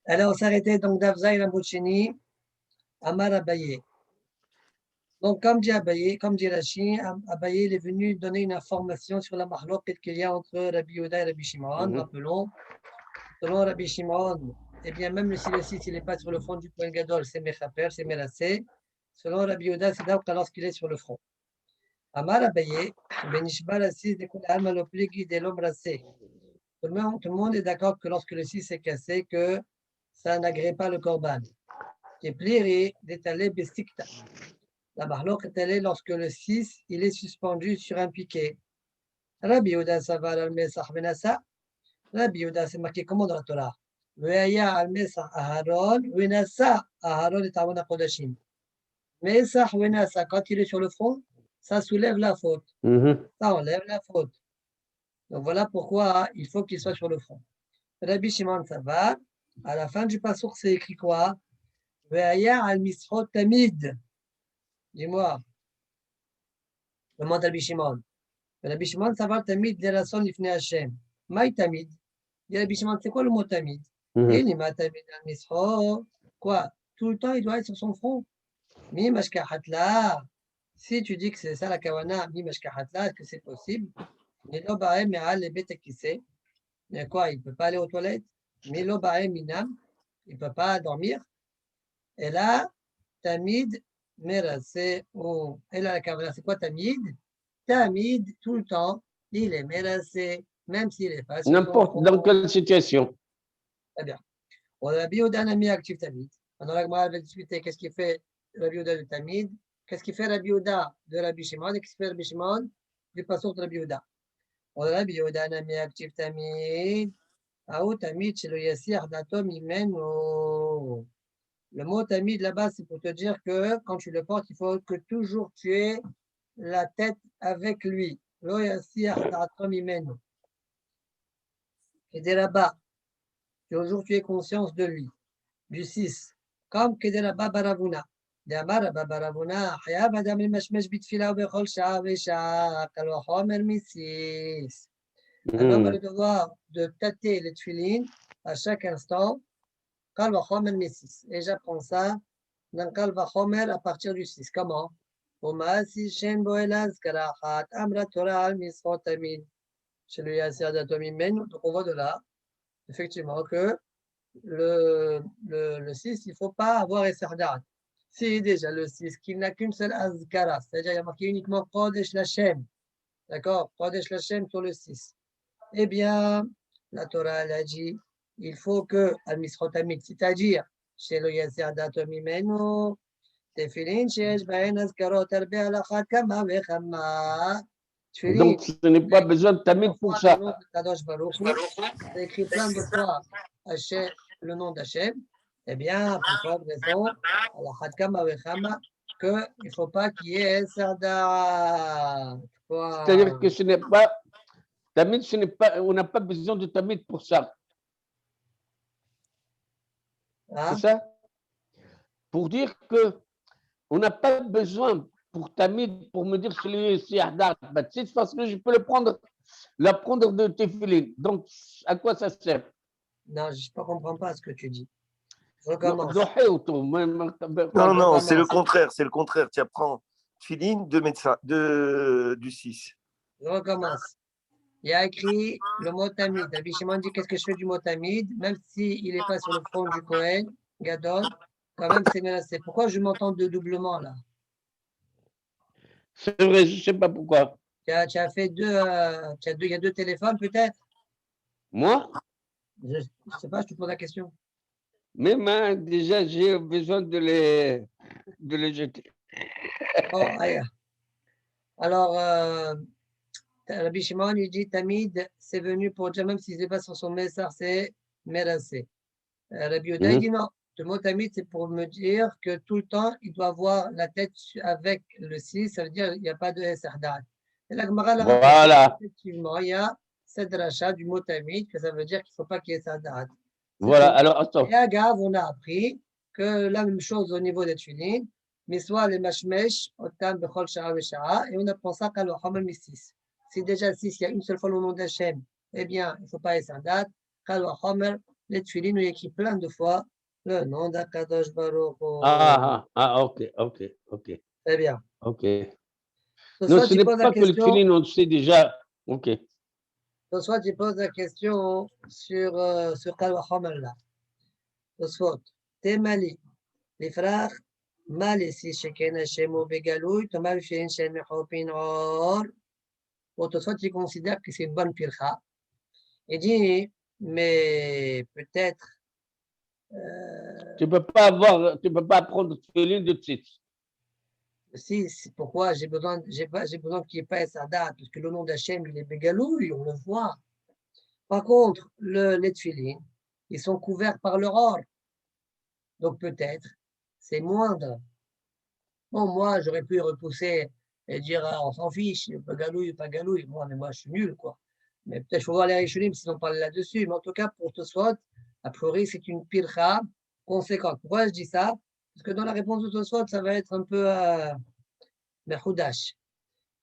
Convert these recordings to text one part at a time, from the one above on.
Alors, on s'arrêtait donc d'Afza et Lambochini, Amar Abaye. Donc, comme dit Abaye, comme dit Rashi, Abaye il est venu donner une information sur la mahlouk qu'il y a entre Rabbi Yehuda et Rabbi Shimon. Rappelons, selon Rabbi Shimon, eh bien, même si le 6 il n'est pas sur le front du Kohen Gadol, c'est Mechaper, c'est Melassé. Selon Rabbi Yehuda, c'est Daouka lorsqu'il est sur le front. Amar Abaye, Benishba la 6 de Kul Alma lo pligi de l'homme rassé. Tout le monde est d'accord que lorsque le 6 est cassé, que ça n'agrée pas le korban. Qui est plié d'étaler bestikta. La mahlouk est allée lorsque le 6 il est suspendu sur un piquet. Rabbi Yehuda savar al-mesach benassa. Rabbi Yehuda c'est marqué comment dans la Torah? Veaya al-mesach aharon venassa aharon et avona kodashim. Mesach venassa, quand il est sur le front, ça soulève la faute. Ça enlève la faute. Donc voilà pourquoi il faut qu'il soit sur le front. Rabbi Shimon Savar, à la fin du passouk, c'est écrit quoi? Veaya al-misrot tamid. Dis-moi. Demande Rabbi Shimon. Rabbi Shimon Savar tamid de la son lifne Hashem. Maï tamid. Dit Rabbi Shimon, c'est quoi le mot tamid? Il est ma tamid al-misro. Quoi? Tout le temps, il doit être sur son front. Mi mashkahatla. Si tu dis que c'est ça la kawana, mi mashkahatla, est-ce que c'est possible? Milo baem me'al le bete kissé. Mais quoi? Il ne peut pas aller aux toilettes? Milo baem minam. Il ne peut pas dormir? Et là, tamid merasé ou. Et là, la kawana, c'est quoi tamid? Tamid, tout le temps, il est merasé, même s'il est pas sur son N'importe front. dans quelle situation. Très bien. On a Rabbi Yehuda Nami actif Tamid. Pendant la Gemara, elle va discuter qu'est-ce qui fait Rabbi Yehuda de Tamid, qu'est-ce qui fait Rabbi Yehuda de Rabbi Shimon et qu'est-ce qui fait Rabbi Shimon du passage de Rabbi Yehuda. On a Rabbi Yehuda Nami actif Tamid. Aou Tamid, chez le Yassir Datom Imenu. Le mot Tamid là-bas, c'est pour te dire que quand tu le portes, il faut que toujours tu aies la tête avec lui. Lo Yassir Datom Imenu. Et dès là-bas, toujours tu aies conscience de lui. Du 6. Comme Kederaba Baravuna. D'Amar Baravuna, Hayab Adam Mashmesh Bitfila Bechol Shah Vesha, Kalwahomer Missis. Un homme a le devoir de tâter les tfilines à chaque instant, Kalwahomer Missis. Et j'apprends ça dans Kalwahomer à partir du 6. Comment? Umasi Shen Boelaz Karachat, Amra Torah al Misrot Amin. Chez le Yasser d'Atomimen, donc on voit de là, effectivement, que le 6, il ne faut pas avoir Esserdat. Si déjà le 6, qui n'a qu'une seule Azkara, c'est-à-dire il y a marqué uniquement Kodesh Lachem, d'accord, Kodesh Lachem sur le 6, eh bien, la Torah elle a dit, il faut que Al-Misrotamid, c'est-à-dire chez le Yasserdat Mimeno, Tefilin, Shesh, Baen, Azkarot, Arbe, Alachat, Kama, Vechama. Donc, ce n'est pas besoin de tamid pour ça. C'est écrit plein de fois le nom d'Hachem. Eh bien, pour forte raison, qu'il ne faut pas qu'il y ait Sardat. C'est-à-dire que ce n'est pas tamid, ce n'est pas, on n'a pas besoin de tamid pour ça. Hein? C'est ça? Pour dire que on n'a pas besoin pour tamid, pour me dire celui-ci Hadar, parce que je peux la prendre de Tefilin. Donc, à quoi ça sert? Non, je ne comprends pas ce que tu dis. Je recommence. Non, c'est le contraire, c'est le contraire. Tu apprends Tfilin du 6. Je recommence. Il y a écrit le mot tamid. Rabbi Shimon dit qu'est-ce que je fais du mot tamid, même s'il n'est pas sur le front du Kohen, Gadol, quand même c'est menacé. Pourquoi je m'entends de doublement là? C'est vrai, je ne sais pas pourquoi. Tu as fait il y a deux téléphones peut-être? Moi? Je ne sais pas, je te pose la question. Même déjà, j'ai besoin de les jeter. Oh, aïe. Alors, Rabbi Shimon, il dit Tamid, c'est venu pour dire, même s'il n'est pas sur son message, c'est Merassé. Rabbi Yehuda, il dit non. Le mot Tamid, c'est pour me dire que tout le temps, il doit avoir la tête avec le 6, ça veut dire qu'il n'y a pas de Esserdat. Et la Gemara l'a Voilà. Effectivement, il y a cette rachat du mot Tamid, que ça veut dire qu'il ne faut pas qu'il y ait Esserdat. Voilà, alors attends. Et à Gav, on a appris que la même chose au niveau des tulines, mais soit les mashmesh, otam bechol sha'a vesha'a, et on apprend ça qu'à l'ohamel mistis. Si déjà 6, il y a une seule fois le nom d'Hachem, eh bien, il ne faut pas essayer date, qu'à l'ohamel les tefilines où il y a écrit plein de fois le nom d'Akadosh Baruch Hu. Ok. Très bien. Ok. Donc, Non, soit ce tu n'est poses la pas que le question, tefillin, on le sait déjà. Ok. soit tu poses la question sur ce Kal Vachomer là. Soit, Temali, les frères, mal ici, Sheken Hashem ou Begalouy, Thomas Shen Shen Mechopin Or. Soit tu considères que c'est une bonne pircha. Et dit, mais peut-être. Tu peux pas prendre tefillin de suite. Si, pourquoi j'ai besoin qu'il n'y ait pas Sadat, parce que le nom d'Hachem, il est Bégalouille, on le voit. Par contre, les tefilines, ils sont couverts par leur or. Donc peut-être, c'est moindre. Bon, moi, j'aurais pu repousser et dire, on s'en fiche, pas galouille. Moi, mais moi, je suis nul, quoi. Mais peut-être qu'il faut voir les Rishonim s'ils ont parlé là-dessus. Mais en tout cas, pour Tosfot, a priori, c'est une pircha conséquente. Pourquoi je dis ça? Parce que dans la réponse de Tosfot, ça va être un peu Mechoudash.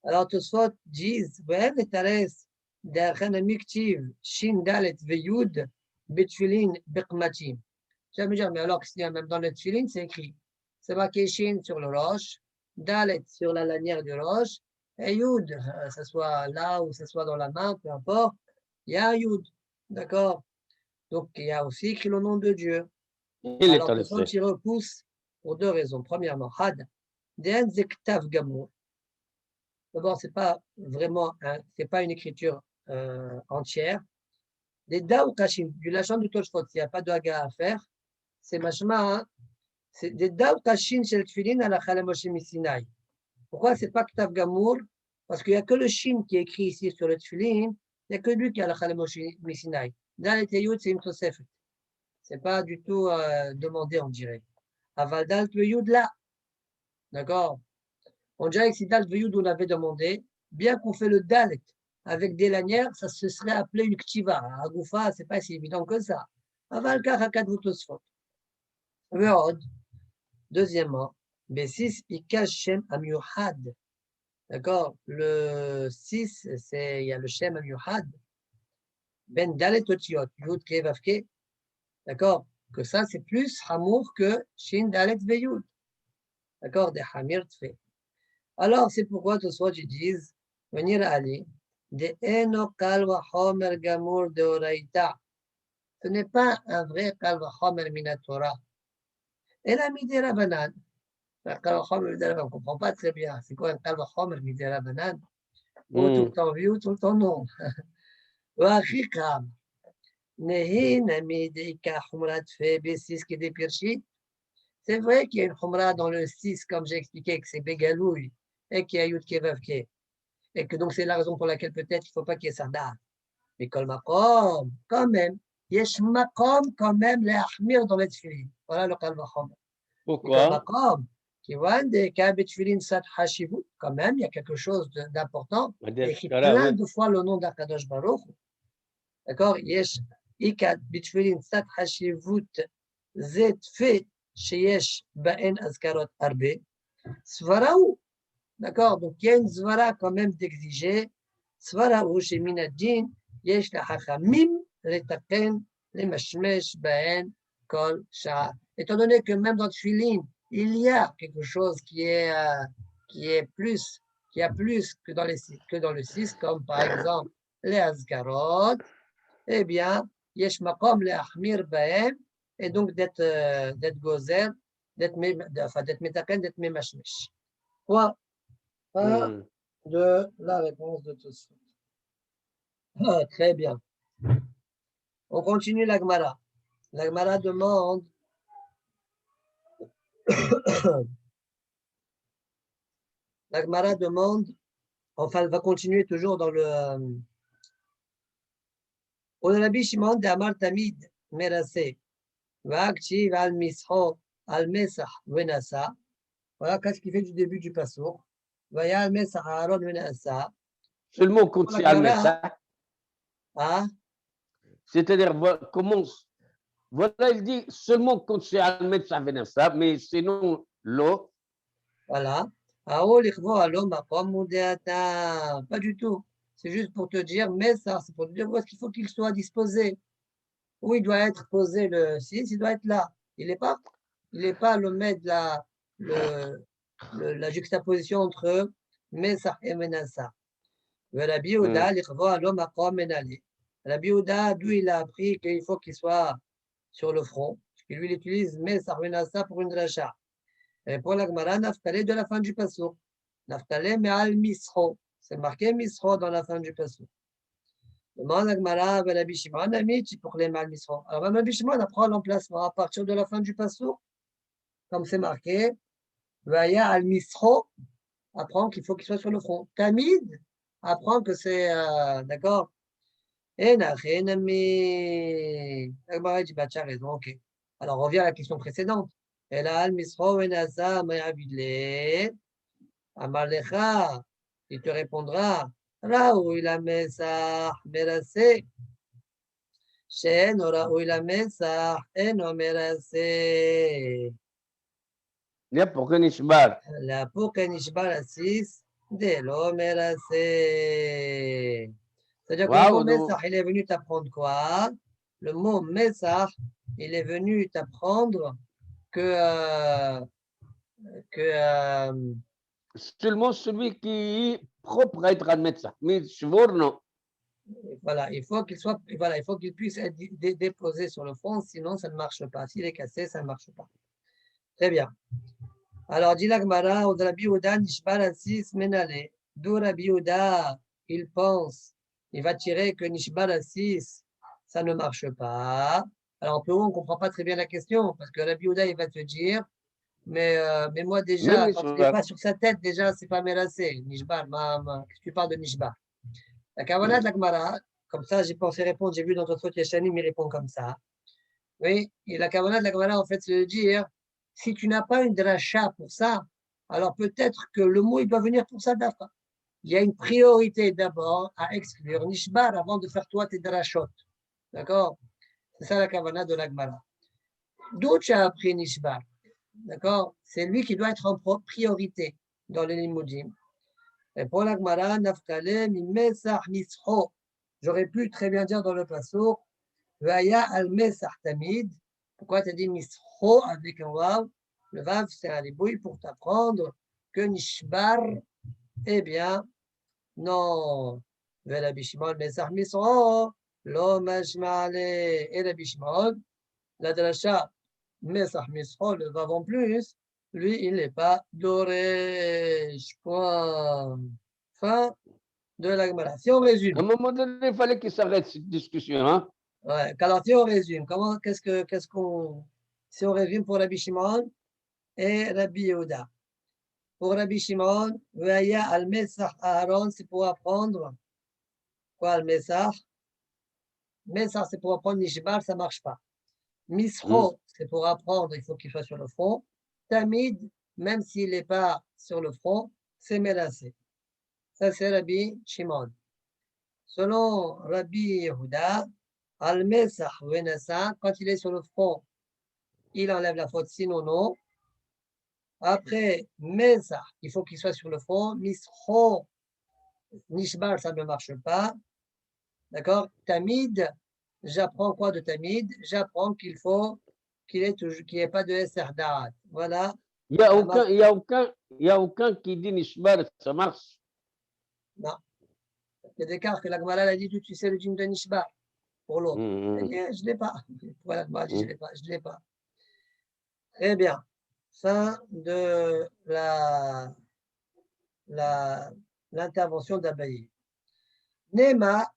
Alors, Tosfot disent, ouais, mais Tares, d'Archan Amiktiv, Shin Dalet Veyud, Betfilin Bekmatim. Tu vas me dire, mais alors, même dans le Tfilin, c'est écrit. C'est marqué Shin sur le roche, Dalet sur la lanière du roche, et Yud, que ce soit là ou que ce soit dans la main, peu importe, il y a un Yud. D'accord? Donc, il y a aussi écrit le nom de Dieu. Il est Alors, Tosfot, intéressé. il repousse pour deux raisons. Premièrement, Had, Den Zektav Gamour. D'abord, c'est pas vraiment, c'est pas une écriture entière. Des Dao Kashim, du Lachon du Tosfot, il n'y a pas de Haga à faire. C'est machma, hein? C'est des Dao Kashin shel Tfilin à la Chala Moshe Misinaï. Pourquoi c'est pas Ktav Gamour? Parce qu'il n'y a que le Shin qui est écrit ici sur le Tfilin, il n'y a que lui qui a la Chala Moshe Misinaï. Dans les Teyut, c'est une Tosefet. C'est pas du tout demandé, on dirait. Aval Dal Tveyud là. D'accord? On dirait que si Dal Tveyud on avait demandé, bien qu'on fait le Dalet avec des lanières, ça se serait appelé une Ktiva. À Goufa, c'est pas si évident que ça. Aval Karakat Vutosfot. Deuxièmement, B6, Ika Shem Amyuhad. D'accord? Le 6, il y a le Shem Amyuhad. Ben Dalet Otiot, Yud Ke Vavke. D'accord? Que ça, c'est plus Hamour que Shin Dalet Veyud. D'accord? Des Hamir Tfe. Alors, c'est pourquoi tout soit ils disent, venir Ali, de Eno Kalwa Homer Gamour de Oraita. Ce n'est pas un vrai Kalwa Homer Minatora. Et la Midera Banane. On ne comprend pas très bien. C'est quoi un Kal Vachomer Midera Banane? Ou tout le temps vu ou tout le temps non. Wachikam. Nehi Namidika Humrat Fe B6 qui est des Pirchit. C'est vrai qu'il y a une Humra dans le 6, comme j'ai expliqué, que c'est Begalouille et qu'il y a Yud Kevavke. Et que donc c'est la raison pour laquelle peut-être il ne faut pas qu'il y ait Sardat. Mais Kol Makom, quand même, Yesh Makom quand même les Ahmir dans les Tfilin. Voilà le Kal Vachomer. Pourquoi? Quand même, il y a quelque chose d'important. Il y a écrit Voilà, plein oui. de fois le nom d'Akadosh Baruch. D'accord? Yesh Ikat Bitfilin Sat Hashivut Zet Fe Sheyesh Baen Azkarot Arbe. Svaraou. D'accord? Donc il y a une Svara quand même d'exiger. Svaraou chez Minadjin Yesh la Hachamim Retaken le Mashmesh Baen Kol Shah. Étant donné que même dans Tfilin, il y a quelque chose qui a plus que dans le 6, comme par exemple les Azkarot, eh bien, Yesh Makom le Achmir Baem, et donc d'être gozer, d'être metaken, d'être memashmesh. Quoi? Fin de la réponse de tous. Très bien. On continue la Gemara. La Gemara demande la Gemara demande, enfin, elle va continuer toujours dans le. On a Shimon de Amar Tamid Merase, Vaktiv al Misho al Mesah Venasa. Voilà, qu'est-ce qu'il fait du début du Passour? Vaya al Mesah Aaron Venasa. Seulement quand c'est Al-Messa. Ah, C'est-à-dire, commence. Voilà, il dit seulement quand c'est Al-Messa Venasa, mais sinon, l'eau. voilà. Pas du tout. C'est juste pour te dire, mais ça, c'est pour te dire où est-ce qu'il faut qu'il soit disposé. où il doit être posé le 6, il doit être là. Il n'est pas le maître de la juxtaposition entre Mesach et Menassa. Rabbi Yehuda, l'Ichva, l'homme à quoi Menali. Rabbi Yehuda, d'où il a appris qu'il faut qu'il soit sur le front. Parce lui, il utilise Mesach Menassa pour une dracha. Et pour la Gemara, Naftale de la fin du Passouk. Naftale me'al Misro. C'est marqué Misro dans la fin du Passouk. Demande la Gemara, Rabbi Shimon, Amit, pour les me'al Misro. Alors, Rabbi Shimon apprend l'emplacement à partir de la fin du Passouk. Comme c'est marqué, Vaya al Misro, apprend qu'il faut qu'il soit sur le front. Tamid apprend que c'est, d'accord. Et Nachenami. Agmara dit, bah, tu as raison, ok. Alors, on revient à la question précédente. Et là, al Misro, Venasa, Mayabidle, Amalecha, il te répondra, Raoui la Mesa, Merase, Shen, Raoui la Mesa, Eno Merase. Là, pour que Nishbar. La pour que Nishbar la 6, de lo Merase. C'est-à-dire que le mot Messah, il est venu t'apprendre quoi? Le mot Messah, il est venu t'apprendre que seulement celui qui est propre à être un médecin. Mais Shvor, non. Voilà, il faut qu'il soit, voilà, il faut qu'il puisse être déposé sur le front, sinon ça ne marche pas. S'il est cassé, ça ne marche pas. Très bien. Alors, dit l'Agmara, au Rabbi Yehuda, Nishbar Assis Menale. D'où Rabbi Yehuda, il pense, il va tirer que Nishbar Assis, ça ne marche pas. Alors, en Pérou, on ne comprend pas très bien la question, parce que Rabbi Yehuda, il va te dire, mais moi déjà, Même quand il n'est pas sur sa tête, déjà, c'est pas Melassé. Nishbar, tu parles de Nishbar. La Kavanah de l'Agmara, comme ça, j'ai pensé répondre, j'ai vu dans notre autre Yeshanim, il répond comme ça. Oui, et la Kavanah de l'Agmara, en fait, c'est de dire, si tu n'as pas une dracha pour ça, alors peut-être que le mot, il doit venir pour ça d'abord. Il y a une priorité d'abord à exclure Nishbar avant de faire toi tes drachot. D'accord? C'est ça la Kavanah de l'Agmara. D'où tu as appris Nishbar? D'accord? C'est lui qui doit être en priorité dans les Limoudim. Et pour l'Agmara, Naftale, Mimesach Nisro. J'aurais pu très bien dire dans le Passouk, Vaya al-Mesach Tamid. Pourquoi tu as dit Nisro avec un Wav? Le Vav, c'est un ribouille pour t'apprendre que Nishbar, eh bien, non. Rabbi Shimon, Mesach Misro, Lo Mashmale. Et Rabbi Shimon, la dracha, Mesach Misro, le Vav en plus, lui, il n'est pas doré. Point. Fin de la Gemara. Si on résume. À un moment donné, il fallait qu'il s'arrête cette discussion. Hein? Ouais, alors si on résume, qu'est-ce qu'on. Si on résume pour Rabbi Shimon et Rabbi Yehuda. Pour Rabbi Shimon, Veaya al-Mesach Aaron, c'est pour apprendre. Quoi, al-Mesach? Mesach, c'est pour apprendre Nishbar, ça ne marche pas. Misro, c'est pour apprendre, il faut qu'il soit sur le front. Tamid, même s'il n'est pas sur le front, c'est Melassé. Ça, c'est Rabbi Shimon. Selon Rabbi Yehuda, Al-Mesach Venasa, quand il est sur le front, il enlève la faute, sinon non. Après, Mesach, il faut qu'il soit sur le front. Misro, Nishbar, ça ne marche pas. D'accord? Tamid, j'apprends quoi de Tamid? J'apprends qu'il faut qu'il n'y ait pas de Esserdat. Voilà. Il n'y a aucun qui dit Nishbar, ça marche. Non. Il y a des cas que la Gemara a dit, tu sais le dîme de Nishbar pour l'autre. Je ne l'ai pas. Pour la Gemara, je ne l'ai pas. Très bien. Fin de l'intervention d'Abaye. Nema,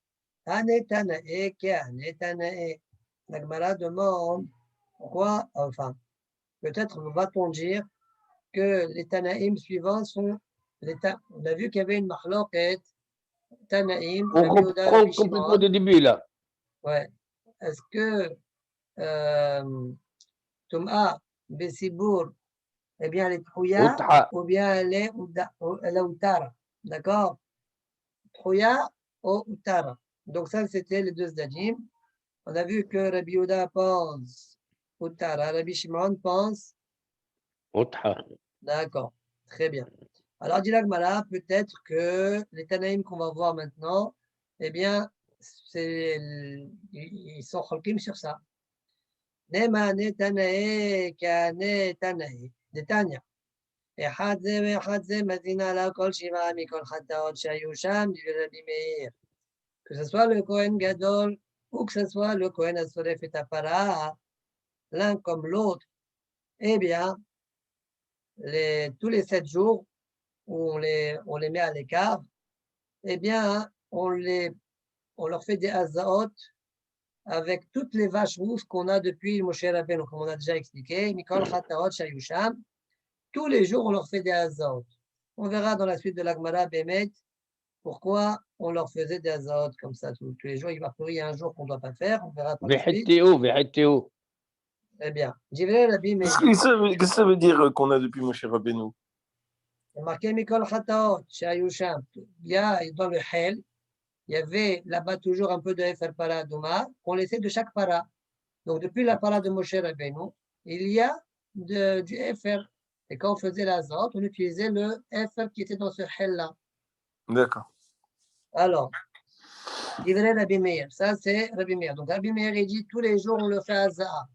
Anetanae, Keanetanae. La Gemara demande pourquoi, enfin, peut-être va-t-on dire que les Tanaïm suivants sont on a vu qu'il y avait une marloquette, Tanaïm, on reprend complètement du début là. Ouais. Est-ce que Tum'a, Bessibour, eh bien, elle est Trouya ou bien elle est Outara. D'accord? Trouya ou Outara. Donc, ça, c'était les deux Zdadim. On a vu que Rabbi Yehuda pense Outara, Rabbi Shimon pense Outara. D'accord. Très bien. Alors, dit l'Agmara, peut-être que les Tanaïm qu'on va voir maintenant, eh bien, ils sont cholkim sur ça. Nema netanae kane tanae. Netanya. אחד זה ואחד זה מזין עליו כל שבעה מכל חטאות שהיו שם בשביל רבי מאיר. Que ce soit le Kohen Gadol ou que ce soit le Kohen Asoref et Tapara, l'un comme l'autre, eh bien, tous les 7 jours où on les met à l'écart, eh bien, on leur fait des azaot avec toutes les vaches rousses qu'on a depuis Moshe Rabbeinu, comme on a déjà expliqué, Mikol Chataot Shayusham. Tous les jours, on leur fait des azaot. On verra dans la suite de la Gemara Bémet pourquoi on leur faisait des azaot comme ça tous les jours. Il y a un jour qu'on ne doit pas faire, on verra par la suite. Veheteo. Eh bien, Divrei Rabbi Meir. Qu'est-ce que ça veut dire qu'on a depuis Moshe Rabbeinu? C'est marqué Mikol Chataot Shayusham. Il y a dans le Hel, il y avait là-bas toujours un peu de Efer Para Douma qu'on laissait de chaque para. Donc, depuis la para de Moshe Rabbeinu, il y a du Efer. Et quand on faisait la zot, on utilisait le Efer qui était dans ce Hel-là. D'accord. Alors, Divrei Rabbi Meir, ça c'est Rabbi Meir. Donc, Rabbi Meir, il dit tous les jours, on le fait à Za'a,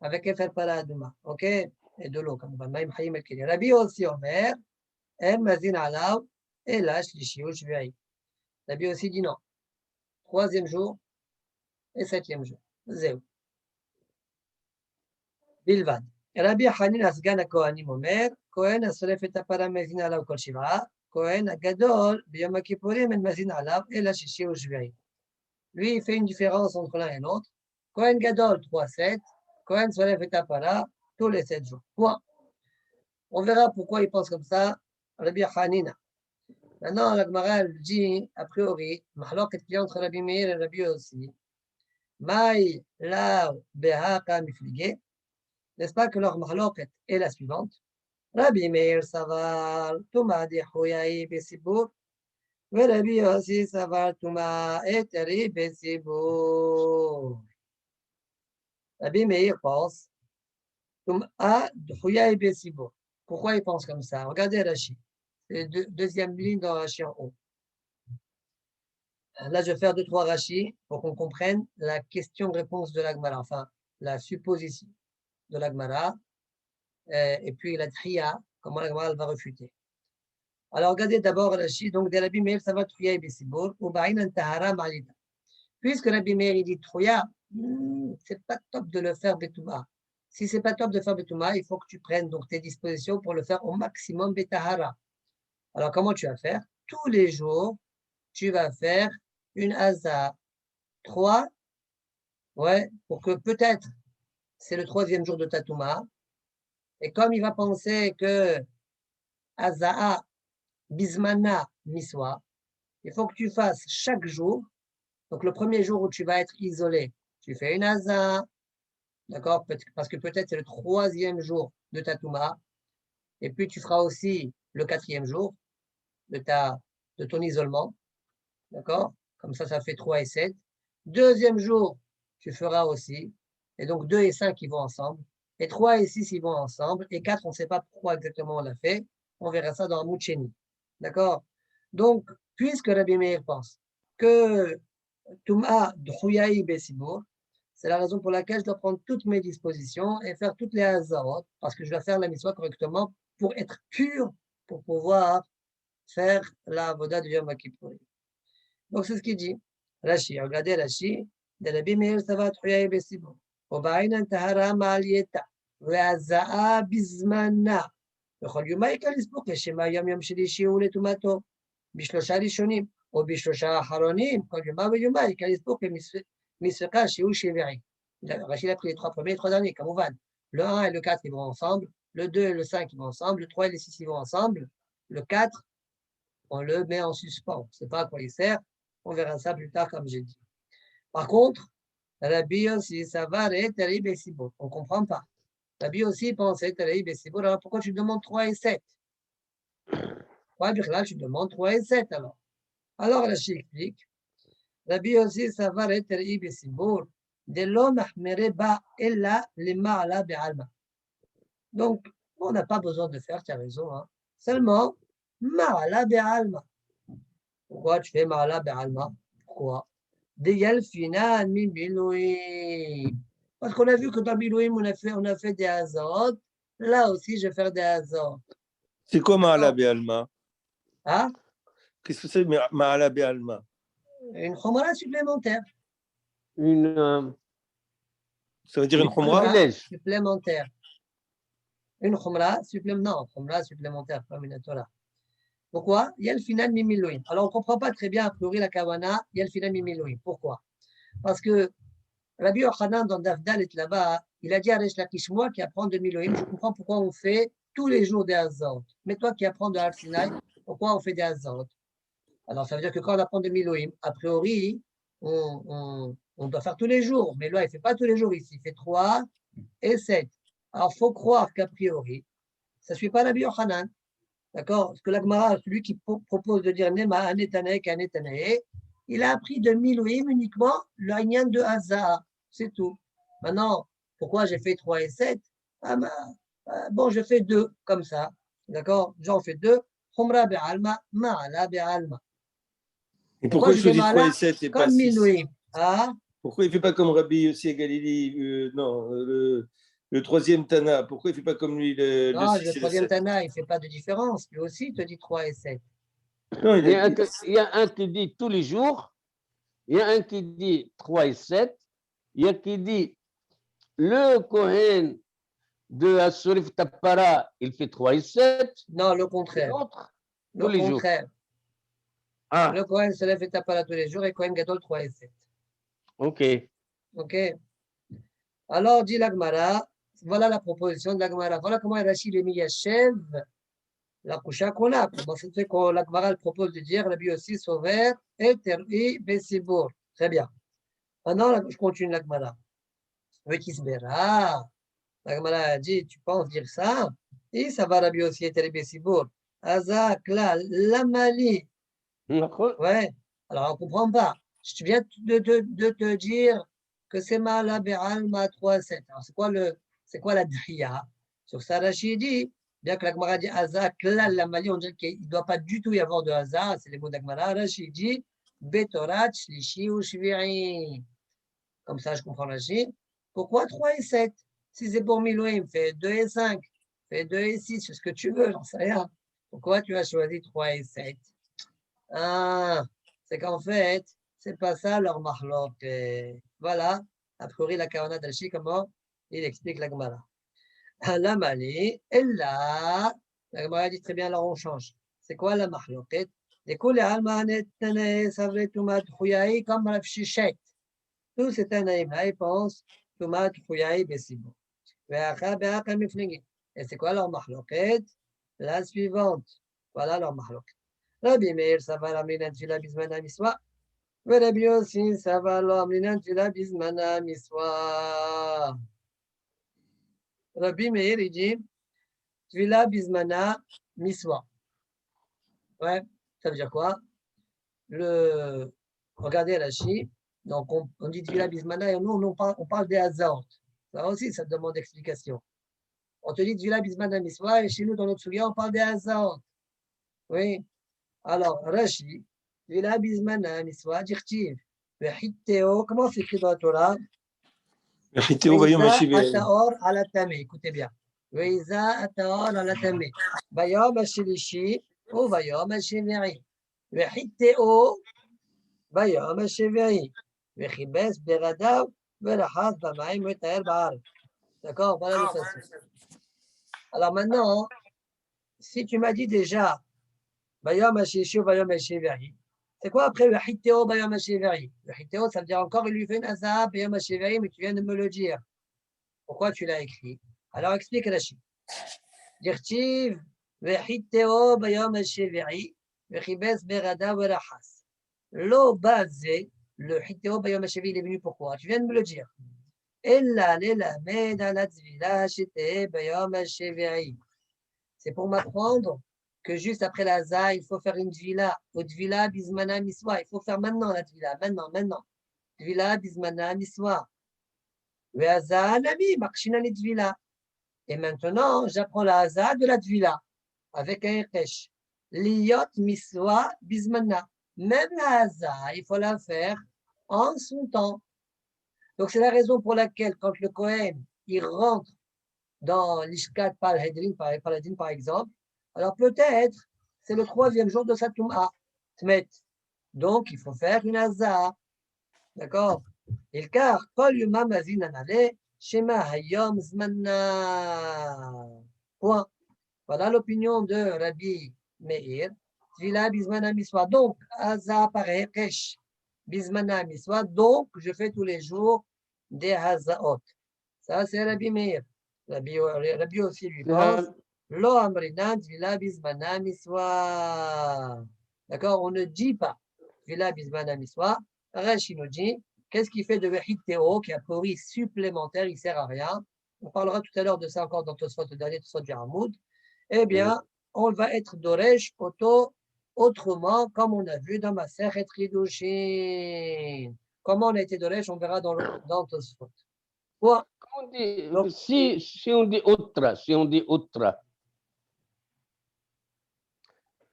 avec Efer Para Douma. OK? Et de l'eau, comme on va. Rabbi aussi, Omer, Em Mazin Alav, et là, Shlishi ou Shvi'i. Rabbi aussi dit non. 3e jour et 7e jour. Zéou. Bilvad. Rabbi Hanin Asgan HaKohanim Omer, Kohen Asoref et Tapara Mazin Alav Kol Shiva, Kohen Agadol, Biyom HaKippurim et Mazin Alav, et la Shishi ou Shvi'i. Lui, il fait une différence entre l'un et l'autre. Kohen Gadol, 3-7. Kohen Asoref et Tapara, tous les 7 jours. Point. On verra pourquoi il pense comme ça, Rabbi Hanina. Maintenant, la Gemara dit, a priori, Mahloket qui entre Rabbi Meir et Rabbi aussi. Maï la behaka mifligé. N'est-ce pas que leur Mahloket est la suivante? Rabbi Meir savar tuma di huyai besibur. Et Rabbi aussi savar tuma eteri besibur. Rabbi Meir pense tuma huyai besibur. Pourquoi il pense comme ça? Regardez Rashi. C'est deuxième ligne dans Rashi en haut. Là, je vais faire 2-3 Rashi pour qu'on comprenne la question-réponse de l'Agmara, enfin, la supposition de l'Agmara, et puis la tria, comment l'Agmara va refuter. Alors, regardez d'abord Rashi, donc de Rabbi Meir, ça va Trouya et Bessibor, ou Ba'in Tahara Malita. Puisque Rabbi Meir, il dit Trouya, c'est pas top de le faire Betouma. Si c'est pas top de faire Betouma, il faut que tu prennes donc tes dispositions pour le faire au maximum Betahara. Alors, comment tu vas faire? Tous les jours, tu vas faire une Haza 3, ouais, pour que peut-être c'est le 3e jour de Tatouma. Et comme il va penser que Haza'a Bismana Miswa, il faut que tu fasses chaque jour. Donc, le premier jour où tu vas être isolé, tu fais une Haza, d'accord? Parce que peut-être c'est le 3e jour de Tatouma. Et puis, tu feras aussi le 4e jour de ton isolement. D'accord? Comme ça fait 3 et 7. 2e jour, tu feras aussi. Et donc, 2 et 5, ils vont ensemble. Et 3 et 6, ils vont ensemble. Et 4, on ne sait pas pourquoi exactement on l'a fait. On verra ça dans Moucheni. D'accord? Donc, puisque Rabbi Meir pense que Tum'a d'Huyaï Bessibur, c'est la raison pour laquelle je dois prendre toutes mes dispositions et faire toutes les Hazarot, parce que je dois faire la mitzvah correctement pour être pur, pour pouvoir faire la Avoda de Yom Kippurim. Donc, c'est ce qu'il dit. Rashi, regardez Rashi, de Rabbi Meir Savat Huyai Bessibur. Obaïnan Tahara Malieta, Veaza'a Bizmana. בכל יומי ייכנס בו כשמה יום יום שלישי הוא לטומאתו. בשלושה ראשונים או בשלושה האחרונים, כל יומה ויומה ייכנס בו כמספקה שהוא שביעי. Rachid a pris les 3 premiers et les 3 derniers, כמובן. Le 1 et le 4, ils vont ensemble. Le 2 et le 5, ils vont ensemble. Le 3 et le 6, ils vont ensemble. Le 4, on le met en suspens. On ne sait pas à quoi il sert. On verra ça plus tard, comme j'ai dit. Par contre, Rabbi aussi, ça va, terrible et si beau. On ne comprend pas. Rabbi aussi pensait, alors pourquoi tu demandes 3 et 7? Ouais, là, tu demandes 3 et 7 alors. Alors, Rashi explique, Rabbi aussi, ça va, terrible et si beau. De l'homme, ba ella le ma'ala be'alma. Donc, on n'a pas besoin de faire, tu as raison, hein. Seulement, ma'ala be'alma. Pourquoi tu fais ma'ala be'alma? Pourquoi? Deyal final mi milouim. Parce qu'on a vu que dans milouim, on a fait des azotes. Là aussi, je vais faire des azotes. C'est quoi Ma'ala Be'alma? Hein? Qu'est-ce que c'est Ma'ala Be'alma? Une khumra supplémentaire. Ça veut dire une khumra? Supplémentaire. Une khumra supplémentaire. Non, khumra supplémentaire, comme une Torah. Pourquoi? Il y a le final mimilouim. Alors, on ne comprend pas très bien, a priori, la kawana, il y a le final mimilouim. Pourquoi? Parce que Rabbi Yochanan, dans Dafdal, là-bas, il a dit à Resh Lakish, moi qui apprends de Miloïm, je comprends pourquoi on fait tous les jours des Hazot. Mais toi qui apprends de Har-Sinaï, pourquoi on fait des Hazot? Alors, ça veut dire que quand on apprend de Miloïm, a priori, on doit faire tous les jours. Mais là, il ne fait pas tous les jours ici, il fait 3 et 7. Alors, il faut croire qu'a priori, ça ne suit pas Rabbi Yochanan. D'accord? Parce que l'Agmara, celui qui propose de dire Nema Anetanae Kanetanae, il a appris de Miloïm uniquement le Hanyan de Hazar. C'est tout. Maintenant, pourquoi j'ai fait 3 et 7? Bon, je fais 2 comme ça. D'accord? J'en fais 2. Khumra be'alma, ma'ala be'alma. Et pourquoi je dis 3 et 7 et pas 6? Pourquoi il ne fait pas comme Rabbi Yossi Galili? Non, le troisième Tana. Pourquoi il ne fait pas comme lui le 6 le troisième Tana, il ne fait pas de différence. Lui aussi, il te dit 3 et 7. Non, il y a un qui dit tous les jours. Il y a un qui dit 3 et 7. Il y a qui dit le Kohen de Asurif Tapara, il fait 3 et 7. Non, le contraire. Tous les jours. Le Kohen se lève et Tapara tous les jours et Kohen Gadol 3 et 7. Ok. Ok. Alors, dit l'Agmara, voilà la proposition de l'Agmara. Voilà comment Rachid est mis Yashev, la coucha qu'on a. Comment c'est fait que l'Agmara propose de dire Rabbi aussi Sover et Terhi Besibour. Très bien. Maintenant, je continue l'Agmara. L'Agmara a dit, tu penses dire ça? Et ça va Rabbi aussi et Terhi Besibour. Azak, là, Lamali. Ouais. Alors, on ne comprend pas. Je viens de te dire que c'est Ma'ala Be'alma 3-7. Alors, c'est quoi la dhriya? Sur ça, Rachid dit, bien que l'Agmara dit Hazak, là, la Mali, on dirait qu'il ne doit pas du tout y avoir de hasard, c'est les mots d'Agmara. Rachid dit, Betorat, Shlishi ou Shvi'i. Comme ça, je comprends Rachid. Pourquoi 3 et 7? Si c'est pour Milouim, fais 2 et 5, fais 2 et 6, c'est ce que tu veux, j'en sais rien. Pourquoi tu as choisi 3 et 7? C'est qu'en fait, c'est pas ça leur mahlok. Voilà, a priori, la Kawana d'Alchi, comment il explique la Gemara. La Mali, elle là, la Gemara dit très bien, alors on change. C'est quoi la mahloket? Les coulées almanet, savret, tumat, khouyaï, comme Rav Shichet. Tous ces tanaïm-là, ils pensent, tumat, khouyaï, bessibo. Et c'est quoi leur mahloket? La suivante. Voilà leur mahloket. Rabbi Meir, ça va l'amener Tfila Bismana Miswa. Rabbi Yossi, ça va l'amener Tfila Bismana Miswa. Rabbi Meir, il dit Tfila Bismana Miswa. Ouais, ça veut dire quoi? Regardez Rashi. Donc, on dit Tfila Bismana et nous, on parle des Hazard. Ça aussi, ça demande explication. On te dit Tfila Bismana Miswa et chez nous, dans notre soulier, on parle des Hazard. Oui. Alors, Rashi, Tfila Bismana Miswa, Dirtiv. Comment c'est écrit dans la Torah? Ataor ala tamé. Écoutez bien. Weiza ataor ala tamé. Bayom ashilishi ou bayom ashiveri. Vehitteo bayom ashiveri. Vechibes beradav verachas bamaim vetaer bar. D'accord? Voilà le façon. Alors maintenant, si tu m'as dit déjà bayom ashilishi ou bayom ashiveri, c'est quoi après le hitteo bayom hashiveri? Le hitteo, ça veut dire encore il lui fait une azab bayom hashiveri, mais tu viens de me le dire. Pourquoi tu l'as écrit? Alors explique Rachid. Dirtiv ve hitteo bayom hashiveri ve chibes berada ve rachas. Lo basé, le hitteo bayom hashiveri, il est venu pourquoi? Tu viens de me le dire. Ella lelamed ala tzvila shete bayom hashiveri. C'est pour m'apprendre que juste après la Zaha, il faut faire une tvila. Au tvila bismana miswa. Il faut faire maintenant la tvila. Maintenant. Tvila bismana miswa. Et maintenant, j'apprends la Haza de la Tvila avec un Resh. Liot miswa bismana. Même la Haza, il faut la faire en son temps. Donc, c'est la raison pour laquelle, quand le Kohen, il rentre dans l'Ishkat Paladin, par exemple, alors peut-être, c'est le 3e jour de sa Toum'a, Tmet. Donc, il faut faire une Hazah. D'accord? Et car, Kol Yuma Mazin Anale, Shema Hayom Zmanna. Point. Voilà l'opinion de Rabbi Meir. Tvila Bizmana Miswa. Donc, Hazah paraît Kesh. Bizmana Miswa. Donc, je fais tous les jours des Hazaot. Ça, c'est Rabbi Meir. Rabbi aussi lui pense. Lo Amrinan Tvila Bizmana Miswa. D'accord? On ne dit pas Tvila Bizmana Miswa. Rashi nous dit, qu'est-ce qui fait de Vehit Théo, qui a priori supplémentaire, il ne sert à rien. On parlera tout à l'heure de ça encore dans Tosfot, le dernier Tosfot du Hamoud. Eh bien, on va être Doresh autrement, comme on a vu dans Masechet Ridushin. Comment on a été Doresh, on verra dans Tosfot. Ouais. Donc, si on dit autre,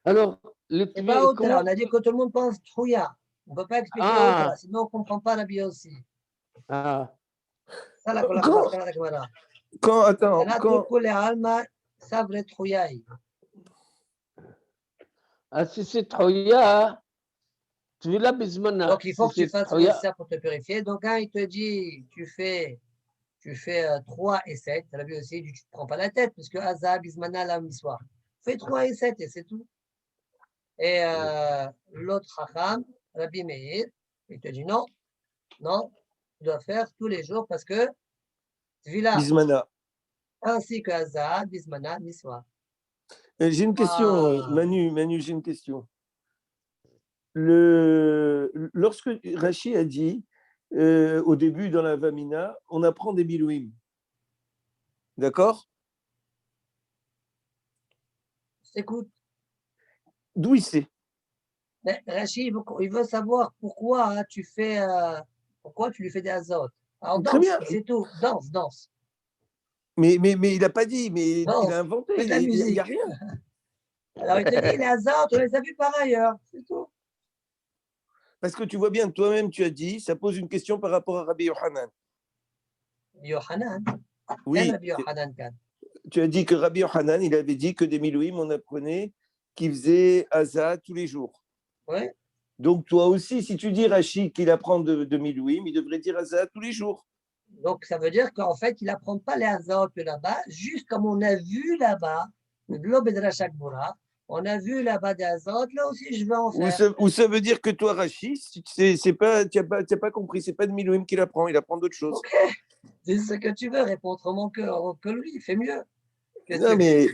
alors, c'est pas autre, on a dit que tout le monde pense Trouya. On ne peut pas expliquer autre, sinon on ne comprend pas la bio aussi. Attends, si c'est Trouya, tu l'as bismana. Donc il faut que tu fasses le nécessaire pour te purifier. Donc quand il te dit, tu fais 3 et 7, tu l'as vu aussi, tu ne te prends pas la tête, puisque Hazah, bismana, la miswa. Fais 3 et 7 et c'est tout. Et l'autre Chacham, Rabbi Meir, il te dit non, tu dois faire tous les jours parce que Tvila, Bismana. Ainsi que Hazah, Bismana, Miswa. J'ai une question, Manu, j'ai une question. Lorsque Rashi a dit, au début dans la Vamina, on apprend des Bilouim. D'accord? Je t'écoute. D'où il sait? Mais Rashi, il veut savoir pourquoi tu lui fais des azotes. Alors danse, c'est tout. Danse. Mais il n'a pas dit, mais danse. Il a inventé. Fais de la musique. Il n'y a rien. Alors il te dit, les azotes, on les a vus par ailleurs. C'est tout. Parce que tu vois bien, toi-même, tu as dit, ça pose une question par rapport à Rabbi Yohanan. Yohanan? Oui. Rabbi Yohanan, tu as dit que Rabbi Yohanan, il avait dit que des Milouim, on apprenait qu'il faisait Hazah tous les jours. Oui. Donc toi aussi, si tu dis Rashi qu'il apprend de Milouim, il devrait dire Hazah tous les jours. Donc ça veut dire qu'en fait, il n'apprend pas les Hazahot là-bas, juste comme on a vu là-bas, le globe de la Shakboura, on a vu là-bas des Hazahot, là aussi je vais en faire. Ou ça veut dire que toi, Rashi, tu n'as pas compris, c'est pas de Milouim qu'il apprend, il apprend d'autres choses. Ok, dis ce que tu veux, réponds autrement que lui, fais mieux. Non, mais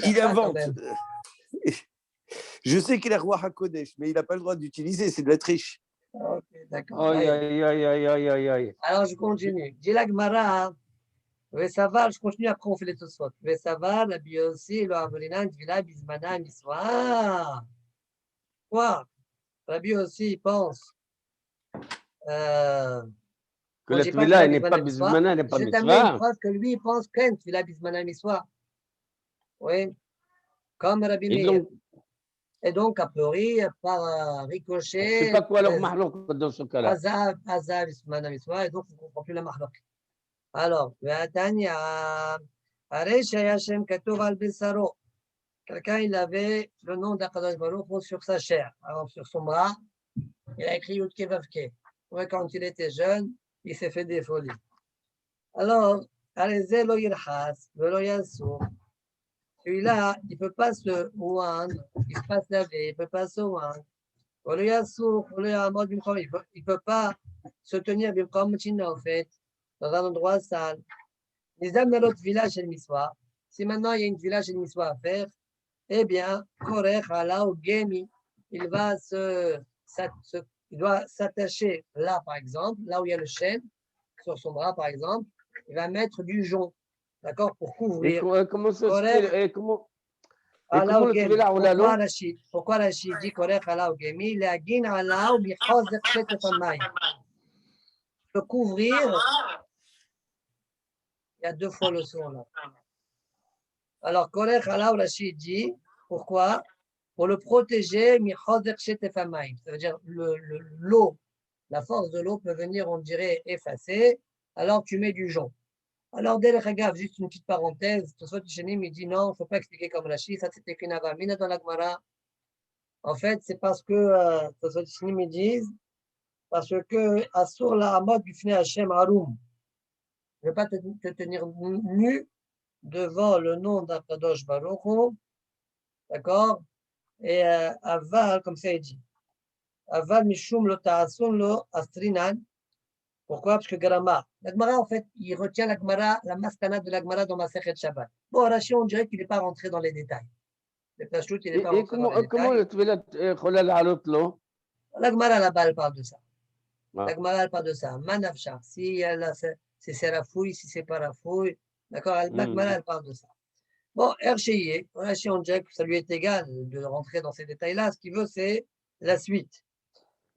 il invente. Je sais qu'il est roi HaKodesh, mais il n'a pas le droit d'utiliser, c'est de la triche. Ok, d'accord. Aïe. Alors, je continue. Dis la Gemara, Vesavar, je continue, après on fait les Tosfot. Vesavar, la Biosi, le Avolinan, Tvila, Bismana, Miswa. Quoi? La Biosi, il pense. Que la Tvila n'est pas Bismana, n'est pas Miswa. Je t'amène une preuve que lui, il pense que Tvila, Bismana, Miswa. Oui, comme Rabbi Meir. Et donc, a priori, par ricochet. C'est pas quoi leur mahlouk dans ce cas-là. Hazah, Bismana, Miswa, et donc on ne comprend plus la mahlouk. Alors, quelqu'un, il avait le nom d'Akadosh Baruch Hu sur sa chair, alors sur son bras, il a écrit Yudke Vavke. Quand il était jeune, il s'est fait des folies. Alors, celui-là, il ne peut pas se oindre, il ne peut pas se laver, il ne peut pas se oindre. Il ne peut pas se tenir en fait, dans un endroit sale. Les âmes de l'autre village chez le Miswa, si maintenant il y a une village chez le Miswa à faire, eh bien, il doit s'attacher là, par exemple, là où il y a le chêne, sur son bras, par exemple, il va mettre du jonc, d'accord, pour couvrir. Comment ça se fait? Pourquoi Rachid dit Korech ala Ogemi, Leagin ala ou Bichozek Shetefamayim. Pour couvrir, il y a 2 fois le son là. Alors, Korech ala ou Rachid dit, pourquoi? Pour le protéger, Michozek Shetefamayim. Ça veut dire l'eau la force de l'eau peut venir, on dirait, effacer, alors tu mets du jonc. Alors, dès le regard, juste une petite parenthèse, Tosfot Chenim, il dit non, il ne faut pas expliquer comme Rashi, ça c'était qu'une avamina dans la Gemara. En fait, c'est parce que Tosfot Chenim, ils disent, parce que Asur la Hamad Bifnei Hashem Harum. Je ne vais pas te tenir nu devant le nom d'Akadosh Baruch Hu, d'accord? Et Aval, comme ça il dit. Aval Mishum lo ta'asun lo astrinan. Pourquoi? Parce que Grama. La Gemara, en fait, il retient la Gemara, la maskana de la Gemara dans Masechet Shabbat. Bon, Rashi, on dirait qu'il n'est pas rentré dans les détails. Le Pashtout, il n'est pas rentré dans les détails. comment le Tvilat Cholal Alot lo? La Gemara, là-bas, elle parle de ça. La Gemara, elle parle de ça. Manafshar, si c'est Serafouille, si c'est pas Rafouille. D'accord? La Gemara, elle parle de ça. Bon, Ercheye, Rashi, on dirait que ça lui est égal de rentrer dans ces détails-là. Ce qu'il veut, c'est la suite.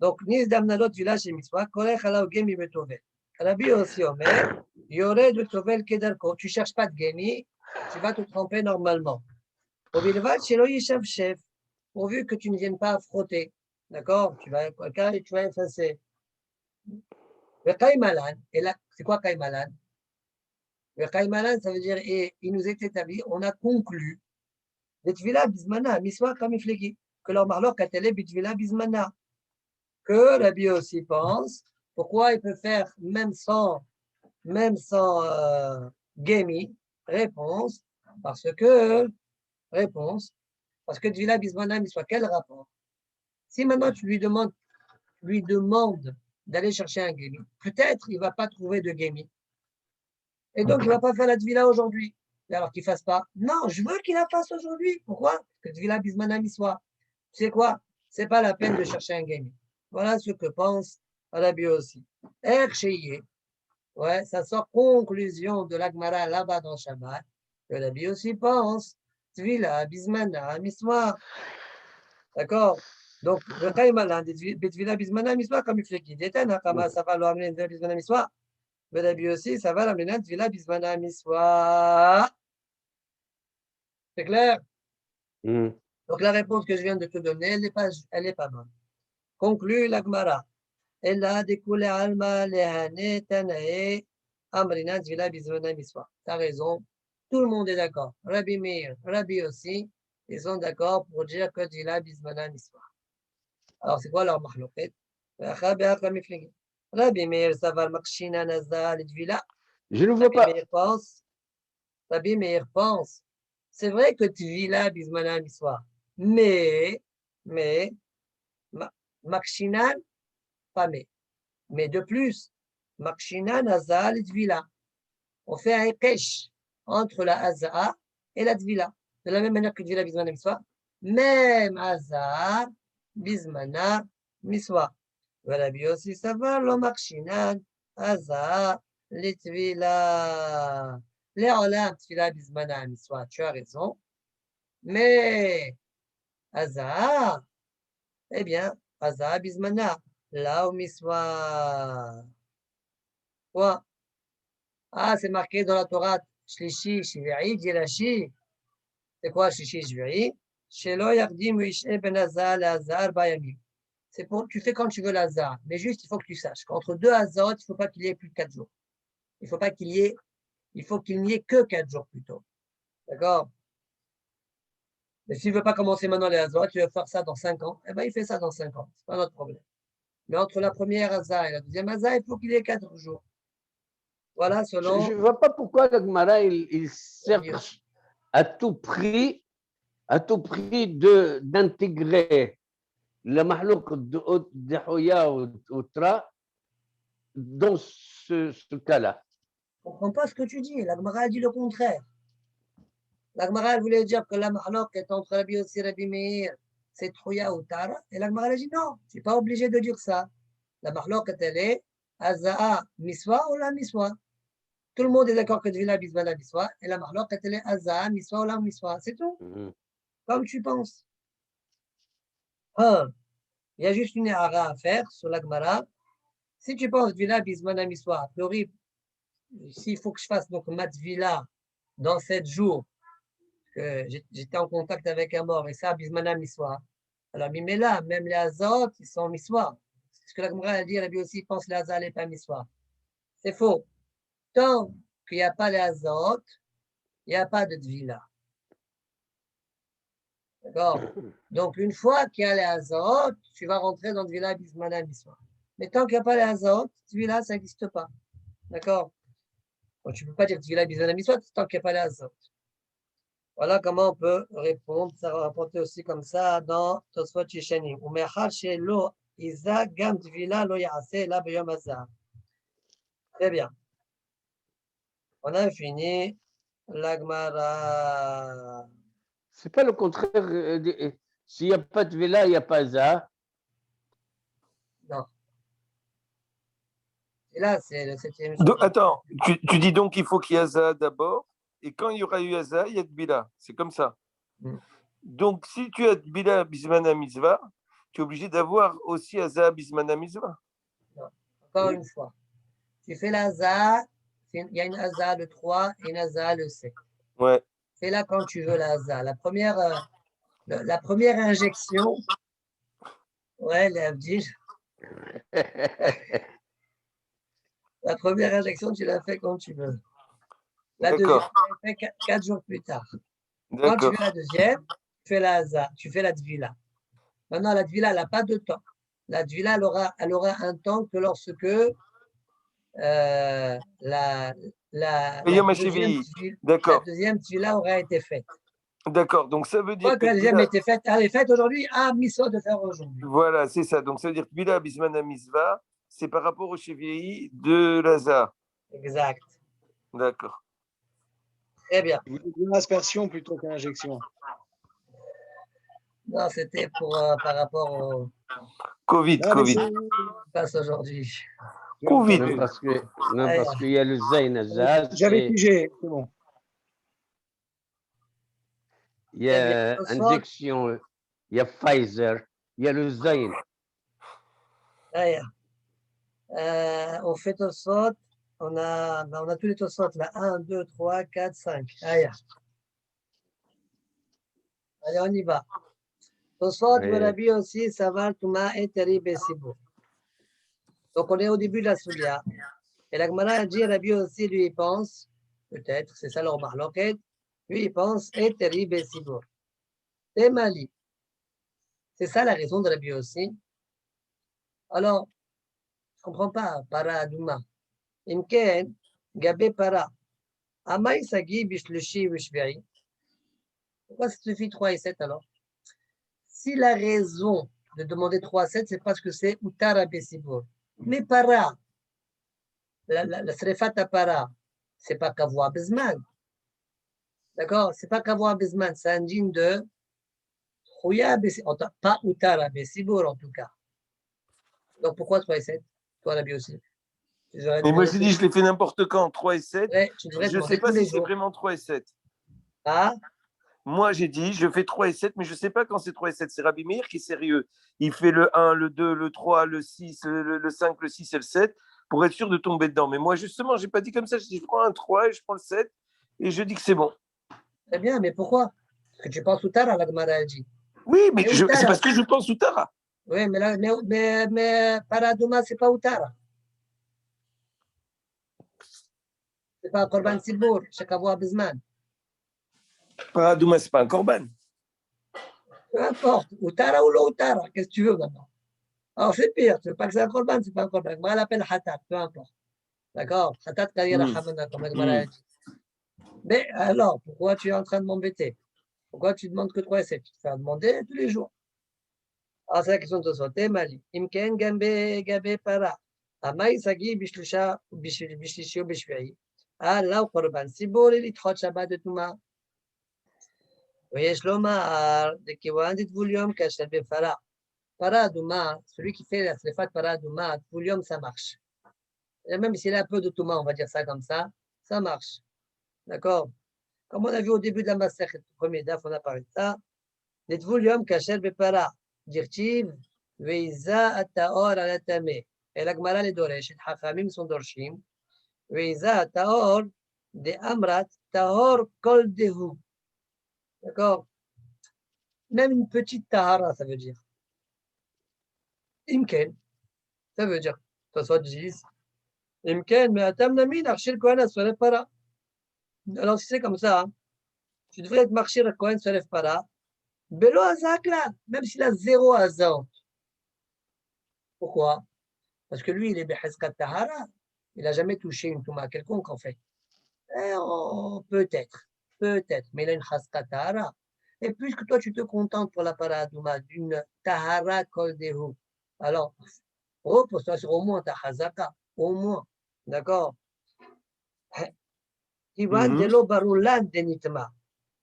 Donc, Nis Damnalot Village et Miswa, Kolech ala Gemi Betovel. Rabbi aussi Omer, Yoré de Tovel Kedarko. Tu ne cherches pas de Gemi, tu vas te tromper normalement. Au Bilvat, chez Loïchav Chef, pourvu que tu ne viennes pas frotter. D'accord? Tu vas effacer. Le Kaimalan, et là, c'est quoi Kaimalan? Le Kaimalan, ça veut dire, et il nous est établi, on a conclu, Betvila Bismana, Miswa Kamiflegi, que leur marloc a télé Betvila Bismana. Que Rabbi aussi pense, pourquoi il peut faire même sans Gemi, réponse, parce que Tvila Bismanam, il soit quel rapport? Si maintenant tu lui demandes d'aller chercher un Gemi, peut-être il ne va pas trouver de Gemi. Et donc il ne va pas faire la Tvila aujourd'hui. Alors qu'il ne fasse pas. Non, je veux qu'il la fasse aujourd'hui. Pourquoi? Parce que Tvila Bismanam, il soit. Tu sais quoi? Ce n'est pas la peine de chercher un Gemi. Voilà ce que pense Rabbi aussi. Ercheye, ouais, ça sort conclusion de l'Agmara là-bas dans Shabbat, que Rabbi aussi pense, Tvila, Bismana, Miswa. D'accord? Donc, le Kaimalan, Tvila, Bismana, Miswa, comme il fait qu'il était, ça va l'amener de Bismana, Miswa. Mais Rabbi aussi, ça va l'amener de Tvila, Bismana, Miswa. C'est clair? Donc, la réponse que je viens de te donner, elle n'est pas bonne. Conclut l'Agmara. Elle a découlé Alma, Lehane, Tanae, Amrina, Zvila, Bizvana, Miswa. Tu as raison. Tout le monde est d'accord. Rabbi Meir, Rabbi aussi, ils sont d'accord pour dire que Zvila, Bizvana, Miswa. Alors, c'est quoi leur mahlouket? Rabbi Meir, ça va, Makshina, Nazal, Zvila. Je ne veux pas. Rabbi Meir pense. C'est vrai que Zvila, Bizvana, Miswa. Mais, Makshinan, pas mais de plus, Makshina, Nazal et Tvila. On fait un kesh entre la Haza'a et la Tvila. De la même manière que Tvila, Bismana, Miswa. Même Haza'a, Bismana, Miswa. Voilà, bien aussi, ça va, le Makshina, Haza'a, les Tvila. Les Olam, Tvila, Bismana, Miswa. Tu as raison. Mais Haza'a, eh bien, Haza'a, Bismana. Là où Miswa. Quoi? Ah, c'est marqué dans la Torah, Shlishi, Shiviri, Dirashi. C'est quoi Shlishi, Shiviri? Shelo Yardim, Wishé, Benazar, Lazar, Bayami. C'est pour, tu fais quand tu veux l'Azar. Mais juste, il faut que tu saches qu'entre deux Hazarot, il ne faut pas qu'il y ait plus de 4 jours. Il faut qu'il n'y ait que 4 jours plutôt. D'accord? Mais s'il ne veut pas commencer maintenant les Hazarot, tu veux faire ça dans 5 ans, eh bien, il fait ça dans 5 ans. Ce n'est pas notre problème. Mais entre la première Hazar et la deuxième Hazar, il faut qu'il y ait 4 jours. Voilà, selon. Je ne vois pas pourquoi le Gemara, il cherche à tout prix d'intégrer le mahlouk de Hoya ou Tra dans ce cas-là. Je ne comprends pas ce que tu dis. La Gemara a dit le contraire. La Gemara voulait dire que la mahlouk est entre Rabbi Yossi et Rabbi Meir, c'est Troya ou Tara. Et la Gemara a dit non, tu n'es pas obligé de dire ça. La mahlouk, elle est Aza'a Miswa ou la Miswa. Tout le monde est d'accord que Tvila Bismana Miswa. Et la mahlouk, elle est Aza'a Miswa ou la Miswa. C'est tout. Comme tu penses. Il y a juste une hara à faire sur la Gemara. Si tu penses Tvila Bismana Miswa, a priori, s'il faut que je fasse donc ma Tvila dans 7 jours, que j'étais en contact avec un mort, et ça, Bismana Miswa. Alors, mais là, même les Azot, ils sont Miswa. ce que la Gemara a dit, Rabbi aussi pense les Hazal et pas Miswa. C'est faux. Tant qu'il n'y a pas les Hazot, il n'y a pas de Tvila. D'accord? Donc, une fois qu'il y a les Hazot, tu vas rentrer dans Tvila Bismana Miswa. Mais tant qu'il n'y a pas les Hazot, Tvila, ça n'existe pas. D'accord? Donc, tu ne peux pas dire Tvila Bismana Miswa tant qu'il n'y a pas les Hazot. Voilà comment on peut répondre. Ça va rapporter aussi comme ça dans Tosfot Yeshanim. Umechar shelo iza gam tvila lo ya'aseh la b'yom hazah. Très bien. On a fini la Gemara. C'est pas le contraire. S'il n'y a pas de villa, il n'y a pas ça. Non. Et là, c'est le 7e. Attends, tu dis donc qu'il faut qu'il y ait Hazah d'abord, et quand il y aura eu Hazah, il y a Tbila. C'est comme ça. Donc, si tu as Tbila Bismana Mitzvah, tu es obligé d'avoir aussi Hazah Bismana Mitzvah. Non. Encore une fois. Tu fais la Hazah, il y a une Hazah le 3 et une Hazah le 7. Ouais. Fais-la quand tu veux la Hazah. La première injection, ouais, l'Abdil. La première injection, tu l'as fait quand tu veux. La deuxième, tu l'as fait 4 jours plus tard. Quand tu fais la deuxième, tu fais la Hazah, tu fais la Tvila. Maintenant, la Tvila, elle n'a pas de temps. La Tvila, elle aura un temps que lorsque la deuxième Tvila aura été faite. D'accord, donc ça veut dire que la deuxième été faite, elle est faite aujourd'hui, Miso de faire aujourd'hui. Voilà, c'est ça. Donc ça veut dire que Bila Bismana Misva, c'est par rapport au Cheviei de Lazare. Exact. D'accord. Très bien. Une aspersion plutôt qu'une injection. Non, c'était par rapport au Covid. passe aujourd'hui. Covid. Non, parce qu'il y a le Zayn Azaz. J'avais pigé, c'est bon. Il y a injection, il y a Pfizer, il y a le Zayn. On fait Tosfot, on a tous les Tosfot là, 1, 2, 3, 4, 5. Allez, on y va. Tosfot, Rabbi aussi, Savar, Touma et Teri Bessibou. Donc on est au début de la Soulia. Et la Gemara a dit, Rabbi aussi, lui, il pense, peut-être, c'est ça leur marloquette, lui, il pense, et Teri Bessibou. C'est Mali. C'est ça la raison de Rabbi aussi. Alors, je ne comprends pas, para Adouma. Imken, Gabé para. Amaï Sagi, Bishlushi, Bishveri. Pourquoi ça suffit 3 et 7 alors? Si la raison de demander 3 et 7, c'est parce que c'est Utara Bessibur. Mais para, la Srefata para, c'est pas Kavwa Bezman. D'accord? C'est pas Kavwa Bezman, c'est un djinn de Khouya Bessibur. Pas Utara Bessibur en tout cas. Donc pourquoi 3 et 7? Toi, Rabbi aussi. Mais moi, je dis, je l'ai fait n'importe quand, 3 et 7. Ouais, je ne sais pas si c'est vraiment 3 et 7. Ah? Moi, j'ai dit, je fais 3 et 7, mais je ne sais pas quand c'est 3 et 7. C'est Rabbi Meir qui est sérieux. Il fait le 1, le 2, le 3, le 6, le 5, le 6 et le 7 pour être sûr de tomber dedans. Mais moi, justement, je n'ai pas dit comme ça. Je dis, je prends un 3 et je prends le 7 et je dis que c'est bon. Très bien, mais pourquoi? Parce que tu penses Utara, la Gemara a dit. Oui, mais c'est parce que je pense Utara. Oui, mais Paradouma, ce n'est pas Utara. Ce n'est pas un Korban Sibour, c'est Kavwa Bizman. Paradouma, ce n'est pas un Korban. Peu importe, Utara ou l'Utara, qu'est-ce que tu veux maintenant? Alors c'est pire, tu ne veux pas que c'est un Korban, ce n'est pas un Korban. Moi, elle l'appelle Hatat, peu importe. D'accord? Hatat Kayira Hamana, comme la Gemara a dit. Mais alors, pourquoi tu es en train de m'embêter? Pourquoi tu demandes que 3 et 7? Tu te fais demander tous les jours. Alors, c'est la question de sauter, Mali. Imken Gambe Gabe Para. Amaï Sagi Bishlusha Bishlisho Bishvei. Ah, là, au Korban Sibour, il est Shabbat de Touma. ויש לומר, דכיוון דתבוליום כאשר בפרה. Para Adouma, celui qui fait la Srefat Para Adouma, Tvulium, ça marche. Et même s'il a un peu de Touma, on va dire ça comme ça marche. D'accord? Comme on a vu au début de la Masechet, le premier daf, on a parlé de ça. Les Tvulium Kasher Bepara, Dirtiv, Veiza Ataor Alatame. Et la Gemara les Doresh, et Hachamim sont Dorshim. Veiza Ataor de Amrat, Tahor Kol Dehu. D'accord? Même une petite tahara, ça veut dire. Imken. Ça veut dire, ça soit 10. Imken, mais Atam Nami, Archil Kohen, ça ne pas. Alors, si c'est comme ça, hein, tu devrais être marché le Kohen, ça ne pas là. Belo Azakla, même s'il a 0 Azan. Pourquoi? Parce que lui, il est Beheskat Tahara. Il n'a jamais touché une Touma quelconque, en fait. Peut-être, mais il a une Haskat Tahara. Et puisque toi, tu te contentes pour la Paradouma d'une Tahara Koldehu, alors, repose-toi sur au moins ta Hazaka, au moins. D'accord? Ivan de lo baroulan de nitma.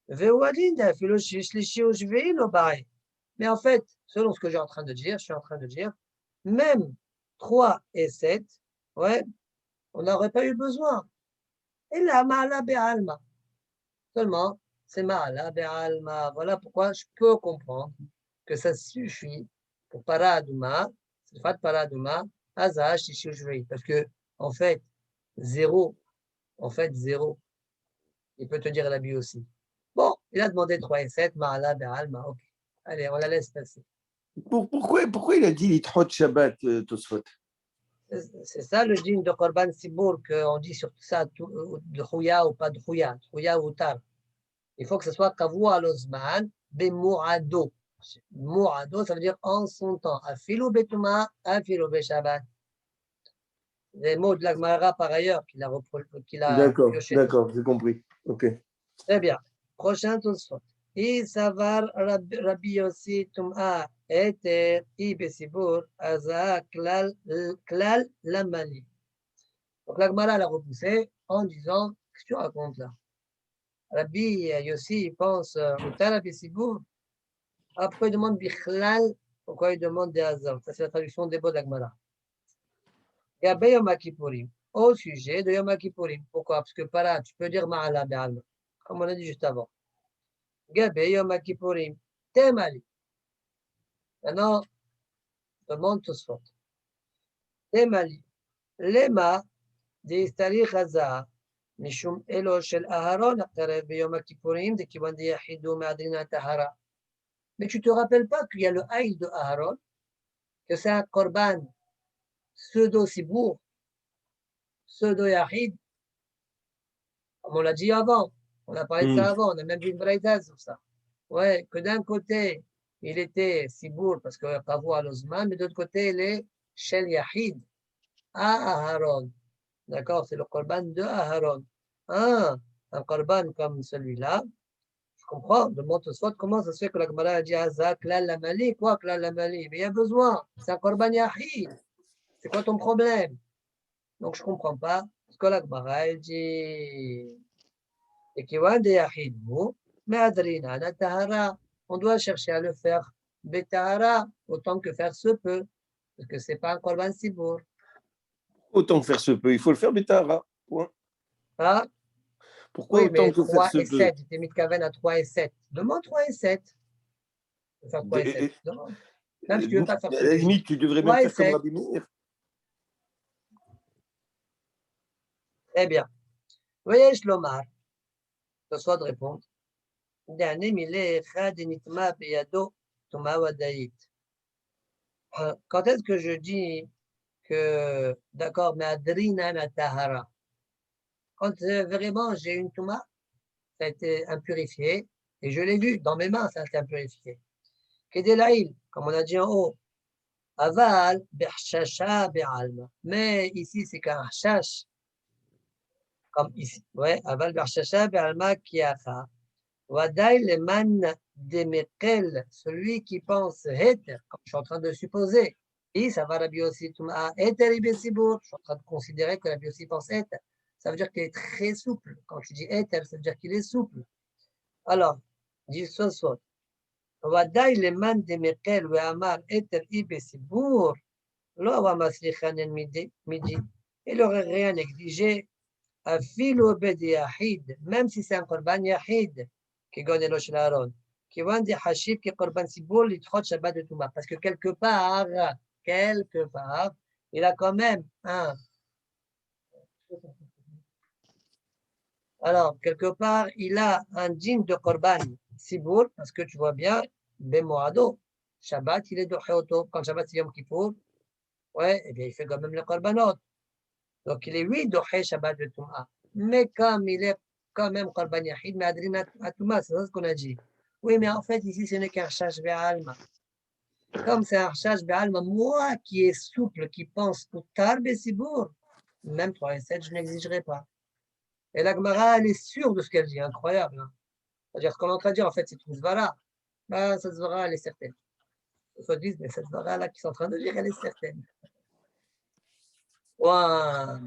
Vewadin philosophie shlishi ou jvei lo bae. Mais en fait, selon ce que je suis en train de dire, même 3 et 7, ouais, on n'aurait pas eu besoin. Et là, ma'ala be'alma. Seulement, c'est ma'ala be'alma. Voilà pourquoi je peux comprendre que ça suffit pour paradouma, c'est pas de paradouma, aza shlishi ou jvei. Parce que, en fait, 0, il peut te dire la vie aussi. Bon, il a demandé 3 et 7, Ma'ala, Be'alma, ok. Allez, on la laisse passer. Pourquoi il a dit l'Ithot Shabbat, Tosfot? C'est ça le dîme de Korban Sibour qu'on dit sur ça, de Chouya ou pas de Chouya, Chouya ou Tar. Il faut que ce soit Kavu al-Ozman, Be'mu'ado. Mu'ado, ça veut dire en son temps. Afilou Betuma, Afilou Be'Shabbat. Les mots de l'Agmara par ailleurs qu'il a pioché. D'accord, j'ai compris. Ok. Très bien. Prochain Tosfot. Isavar Rabbi Yossi Tum'a Eter Ibesibur Aza Klal Lamali. Donc la Gemara l'a repoussé en disant qu'est-ce que tu racontes là? Rabbi Yossi il pense au Tal Ibesibur. Après il demande Bichlal. Pourquoi il demande des Azam? Ça c'est la traduction des mots de la Gemara. Gabé Yom Kippourim. Au sujet de Yom Kippourim. Pourquoi? Parce que par là tu peux dire Ma'ala Be'alma. Comme on a dit juste avant. Gabé Yom Kippourim. Temali. Maintenant, demande Tosfot. Temali. Lema d'Istari Chaza. Mishum Elo Shel Aharon. Akare Beyom Kippourim. De Kibandi Yahidou Me'adrina Tahara. Mais tu te rappelles pas qu'il y a le haïl de Aharon, que c'est un korban pseudo-sibour, pseudo-yahid. Comme on l'a dit avant. On a parlé de ça avant. On a même vu une braïda sur ça. Ouais, que d'un côté, il était sibour parce que Kavu al-Ozman, mais de l'autre côté, il est Shel Yahid à Aharon. D'accord, c'est le korban de Aharon. Un korban comme celui-là, je comprends, demande Tosfot, comment ça se fait que la Gemara a dit Aza, Klal Lamali, quoi Klal Lamali? Mais il y a besoin, c'est un korban Yahid. C'est quoi ton problème? Donc je ne comprends pas ce que la Gemara a dit. Et qui va de Yahid, mais Adrina, la Tahara, on doit chercher à le faire Betahara, autant que faire se peut, parce que ce n'est pas un korban sibour. Autant que faire se peut, il faut le faire Betahara. Point. Ah, Pourquoi oui, autant mais que faire 3 se et peut? 7, j'étais mis de Kaven à 3 et 7. Demande 3 et 7. Tu veux faire 3 et 7. Demande. Même si tu ne veux pas faire À ce la que je dis. limite, tu devrais même 3 et faire comme 7. Rabbi Meir. Très bien. Voyez, Shlomar, ce soit de répondre. Dernier milé, Khad Nitma Beyado, Toma Wadayit. Quand est-ce que je dis que, d'accord, mais Adrina na Tahara, quand vraiment j'ai une Touma, ça a été impurifié, et je l'ai vu, dans mes mains, ça a été impurifié. Kedelaïl, comme on a dit en haut, Aval, Berchacha, Be'alma. Mais ici, c'est qu'un chash, comme ici. Ouais, Aval, Berchacha, Be'alma, Kiacha. Wadaï, le man de Mekel, celui qui pense Heter, comme je suis en train de supposer. Et ça va la biossi, Heter, Ibesibour. Je suis en train de considérer que la biossi pense Heter. Ça veut dire qu'il est très souple. Quand tu dis Heter, ça veut dire qu'il est souple. Alors, dis Sosot. Wadaï, le man de Mekel, ou Amar, Heter, Ibesibour. Il n'aurait rien négligé à filo yahid, même si c'est un korban yahid qui gagne le shelaron, qui vend des hachib qui korban sibour l'itchot shabbat de Touma. Parce que quelque part, il a quand même un. Alors, quelque part, il a un dîme de korban sibour, parce que tu vois bien, Bemoado, Shabbat, il est de Cheoto. Quand Shabbat, c'est Yom Kippour, Ouais, eh bien, il fait quand même le korbanot. Donc, il est, oui, doché Shabbat de Touma. Mais comme il est quand même korban yachid, mais adrina à Touma, c'est ça ce qu'on a dit. Oui, mais en fait, ici, ce n'est qu'un chash be'alma. Comme c'est un chash be'alma, moi qui est souple, qui pense au tar besibour, même 3 et 7, je n'exigerai pas. Et la Gemara, elle est sûre de ce qu'elle dit, incroyable. Hein. C'est-à-dire, ce qu'on est en train de dire, en fait, c'est une zvara. Ben, cette zvara, elle est certaine. Soit disent, mais cette zvara-là qu'ils sont en train de dire, elle est certaine. Ouah,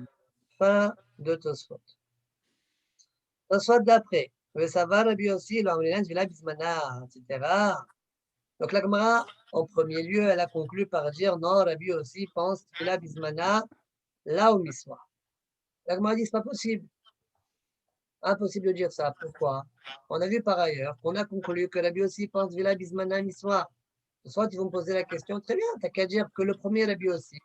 fin de Tosfot. Tosfot d'après. Mais ça va, Rabbi aussi, l'Amrinan, Vila Bismana, etc. Donc, la Gemara, en premier lieu, elle a conclu par dire non, Rabbi aussi pense Vila Bismana, là où Miswa. La Gemara dit, c'est pas possible. Impossible de dire ça. Pourquoi? On a vu par ailleurs qu'on a conclu que Rabbi aussi pense Vila Bismana Miswa. Soit ils vont me poser la question, très bien, t'as qu'à dire que le premier Rabbi aussi,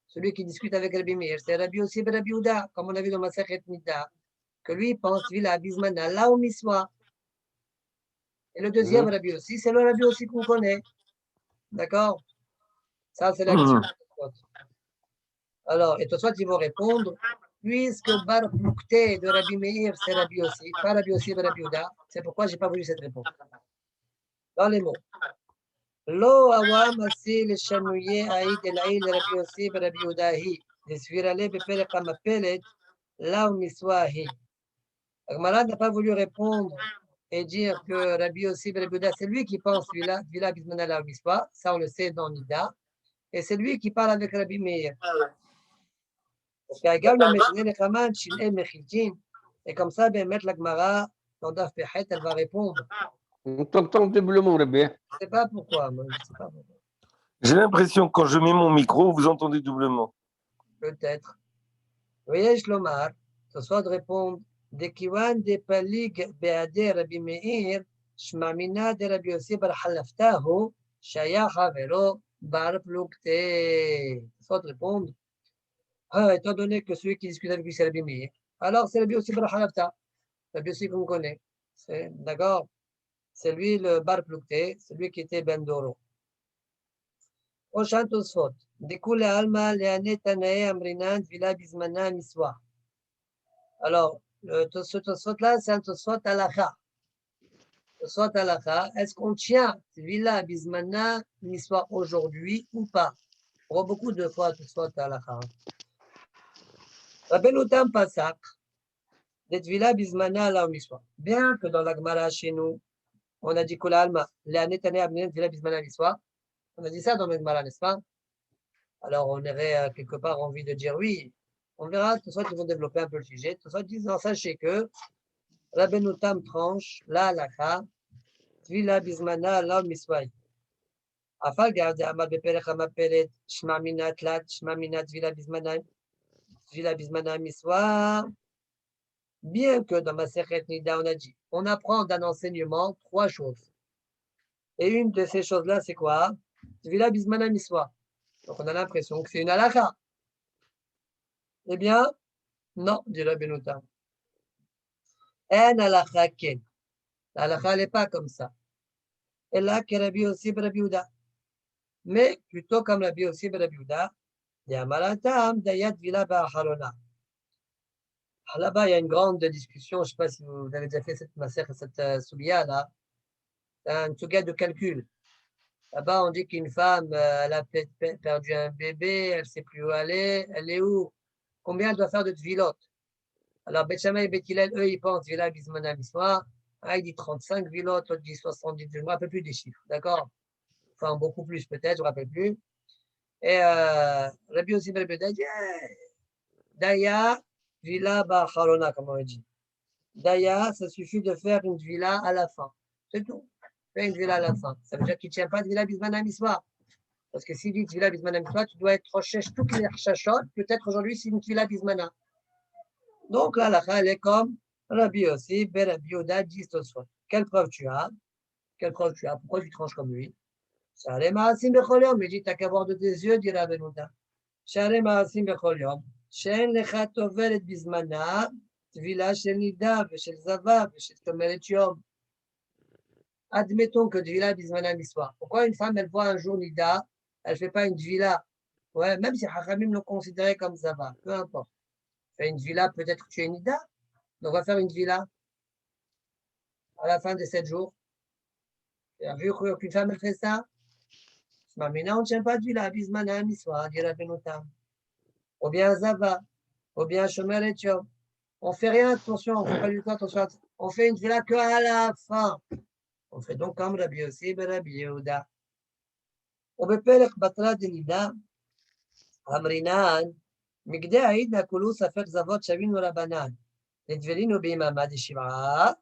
celui qui discute avec Rabbi Meir, c'est Rabbi aussi ben Rabbi Ouda, comme on a vu dans Masechet Nida, que lui pense Vila Bismana là où Miswa. Et le deuxième Rabbi aussi, c'est le Rabbi aussi qu'on connaît. D'accord? Ça, c'est l'action. Alors, et toi, ils vont répondre, puisque Bar Plukte de Rabbi Meir, c'est Rabbi aussi, pas Rabbi aussi ben Rabbi Ouda, c'est pourquoi je n'ai pas voulu cette réponse. Dans les mots. Lo awam asi le shanouye aïd el aïd Rabbi Yossi Rabbi Yudahi desvirale beperek amapelet là où miswahi. Agmara n'a pas voulu répondre et dire que Rabbi Yossi Rabbi Yudah c'est lui qui pense vila bismana là où miswa, ça on le sait dans Nida, et c'est lui qui parle avec Rabbi Meir. Parce qu'Agam le mechine le chaman shil'e mechiltin, et comme ça ben mettre l'Agmara dans Daf Pechet elle va répondre. On t'entend doublement, Rabbi. Je ne sais pas pourquoi, moi, je sais pas pourquoi. J'ai l'impression que quand je mets mon micro, vous entendez doublement. Peut-être. ויש לומר, תוספות répondre, דכיוון דפליג בעדי רבי מאיר, שמאמינה דרבי יוסי בר חלפתהו, שהיה חברו בר פלוגתא. תוספות répondre, étant donné que celui qui discute avec lui c'est Rabbi Meir, alors c'est Rabbi Yossi bar Halafta, Rabbi Yossi qu'on connaît. D'accord? C'est lui le bar ploukté, celui qui était Ben Doro. Prochain Tosfot. Découle Alma, Léané Tanae, Amrinan, Vila Bismana, Miswa. Alors, ce Tosfot-là, c'est un Tosfot Halakha. Tosfot Halakha, est-ce qu'on tient Vila Bismana, Miswa aujourd'hui ou pas? On voit beaucoup de fois Tosfot Halakha. Rabbeinu Tam Pasak, d'être Vila Bismana, la Miswa. Bien que dans la Gemara chez nous, on a dit Kol Alma, Léané Tanae, Amrinan, Vila Bismana, Miswa. On a dit ça dans le Gemara, n'est-ce pas? Alors, on aurait quelque part envie de dire oui. On verra, tout ça, ils vont développer un peu le sujet. Tout ça, disent, sachez que Rabbeinu Tam tranche, la halakha, tvila bismana, la miswai. Afal garde amal beperech amaperet, shma minat lat, shma minat tvila bismana miswa. Bien que dans ma Masechet Nida, on a dit, on apprend d'un enseignement 3 choses. Et une de ces choses-là, c'est quoi? Tvila bismana miswa. Donc, on a l'impression que c'est une halakha. Eh bien, non, dit Rabbeinu Tam. En halakha ken. La halakha n'est pas comme ça. Et là, que Rabbi aussi Rabbi Yehuda. Mais plutôt comme Rabbi aussi Rabbi Yehuda, il y a Malatam, Dayat Vila Ba'acharona. Là-bas, il y a une grande discussion. Je ne sais pas si vous avez déjà fait cette soulia là. C'est une soulia de calcul. Là-bas, on dit qu'une femme, elle a perdu un bébé, elle ne sait plus où aller, elle est où? Combien elle doit faire de tvilot? Alors, Bet Shammai et Bet Hillel, eux, ils pensent Vila Bismana Miswa. Un, il dit 35 vilot, l'autre dit 70, je ne me rappelle plus des chiffres, d'accord? Enfin, beaucoup plus peut-être, je ne me rappelle plus. Et Rabbi aussi, Rabbi dit, Daya, Vila Ba'acharona, comme on dit. Daya, ça suffit de faire une villa à la fin. C'est tout. Fais une villa à la fin. Ça veut dire qu'il ne tient pas de Vila Bismana Miswa. Parce que s'il dit Vila Bismana Miswa, tu dois être recherche toutes les chachotes. Peut-être aujourd'hui, c'est une Vila Bismana. Donc là, la elle est comme Rabbi aussi, Rabbi Yehuda, 10 Tosfot. Quelle preuve tu as? Quelle preuve tu as? Pourquoi tu tranches comme lui? Share Maasim Bechol Yom, mais dit, t'as qu'à voir de tes yeux, dit Rabbeinu Tam. Share Maasim Bechol Yom, She'en lecha toveret bizmana, tvila shel nida, veshel zava, veshel tomeret yom. Admettons que tvila bizmana miswa. Pourquoi une femme, elle voit un jour nida, elle ne fait pas une tvila Ouais, même si Hachamim le considérait comme Zava, peu importe. Fais une villa, peut-être tu es Nida. Donc, on va faire une villa à la fin de 7 jours. Tu as vu qu'une femme elle fait ça? Mamina, on ne tient pas de villa, Bismana, Miswa, dira Benotam. Ou bien Zava, ou bien Shomer et Tchom. On fait rien, attention, on fait pas du tout attention. On fait une villa qu'à la fin. On fait donc comme Rabbi Yossi ben Rabbi Yehuda. ובפרק בתרת דנידה, אמרינן, מגדי העידנא כולו ספק זבות שווין ורבנן, לדבלינו ביממה דשבעה.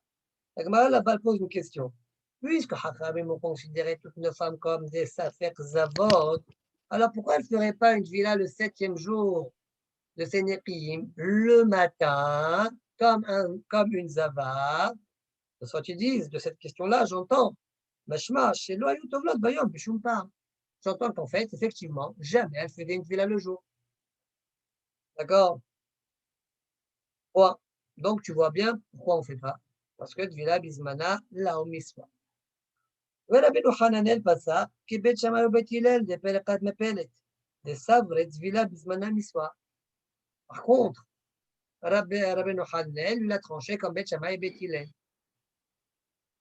La Gemara là-bas pose une question. Puisque Hachamim ont considéré toutes nos femmes comme des safek zavot, alors pourquoi elles ne feraient pas une villa le 7e jour de Sénéqim, le matin, comme une zava? Soit ils disent de cette question-là, j'entends. Mashma, chez Loayou Tovlot Bayom, Bishumpa. J'entends qu'en fait, effectivement, jamais elle faisait une villa le jour. D'accord? Point. Donc, tu vois bien pourquoi on ne fait pas. Parce que villa bismana, la omiswa. ורבנו חננאל פסק כי בית שמאי ובית הלל זה פלט אחד מפלט. דסברי villa bismana miswa. Par contre, Rabbeinu Hananel, lui l'a tranché comme Beth Shammai et Beth Hillel.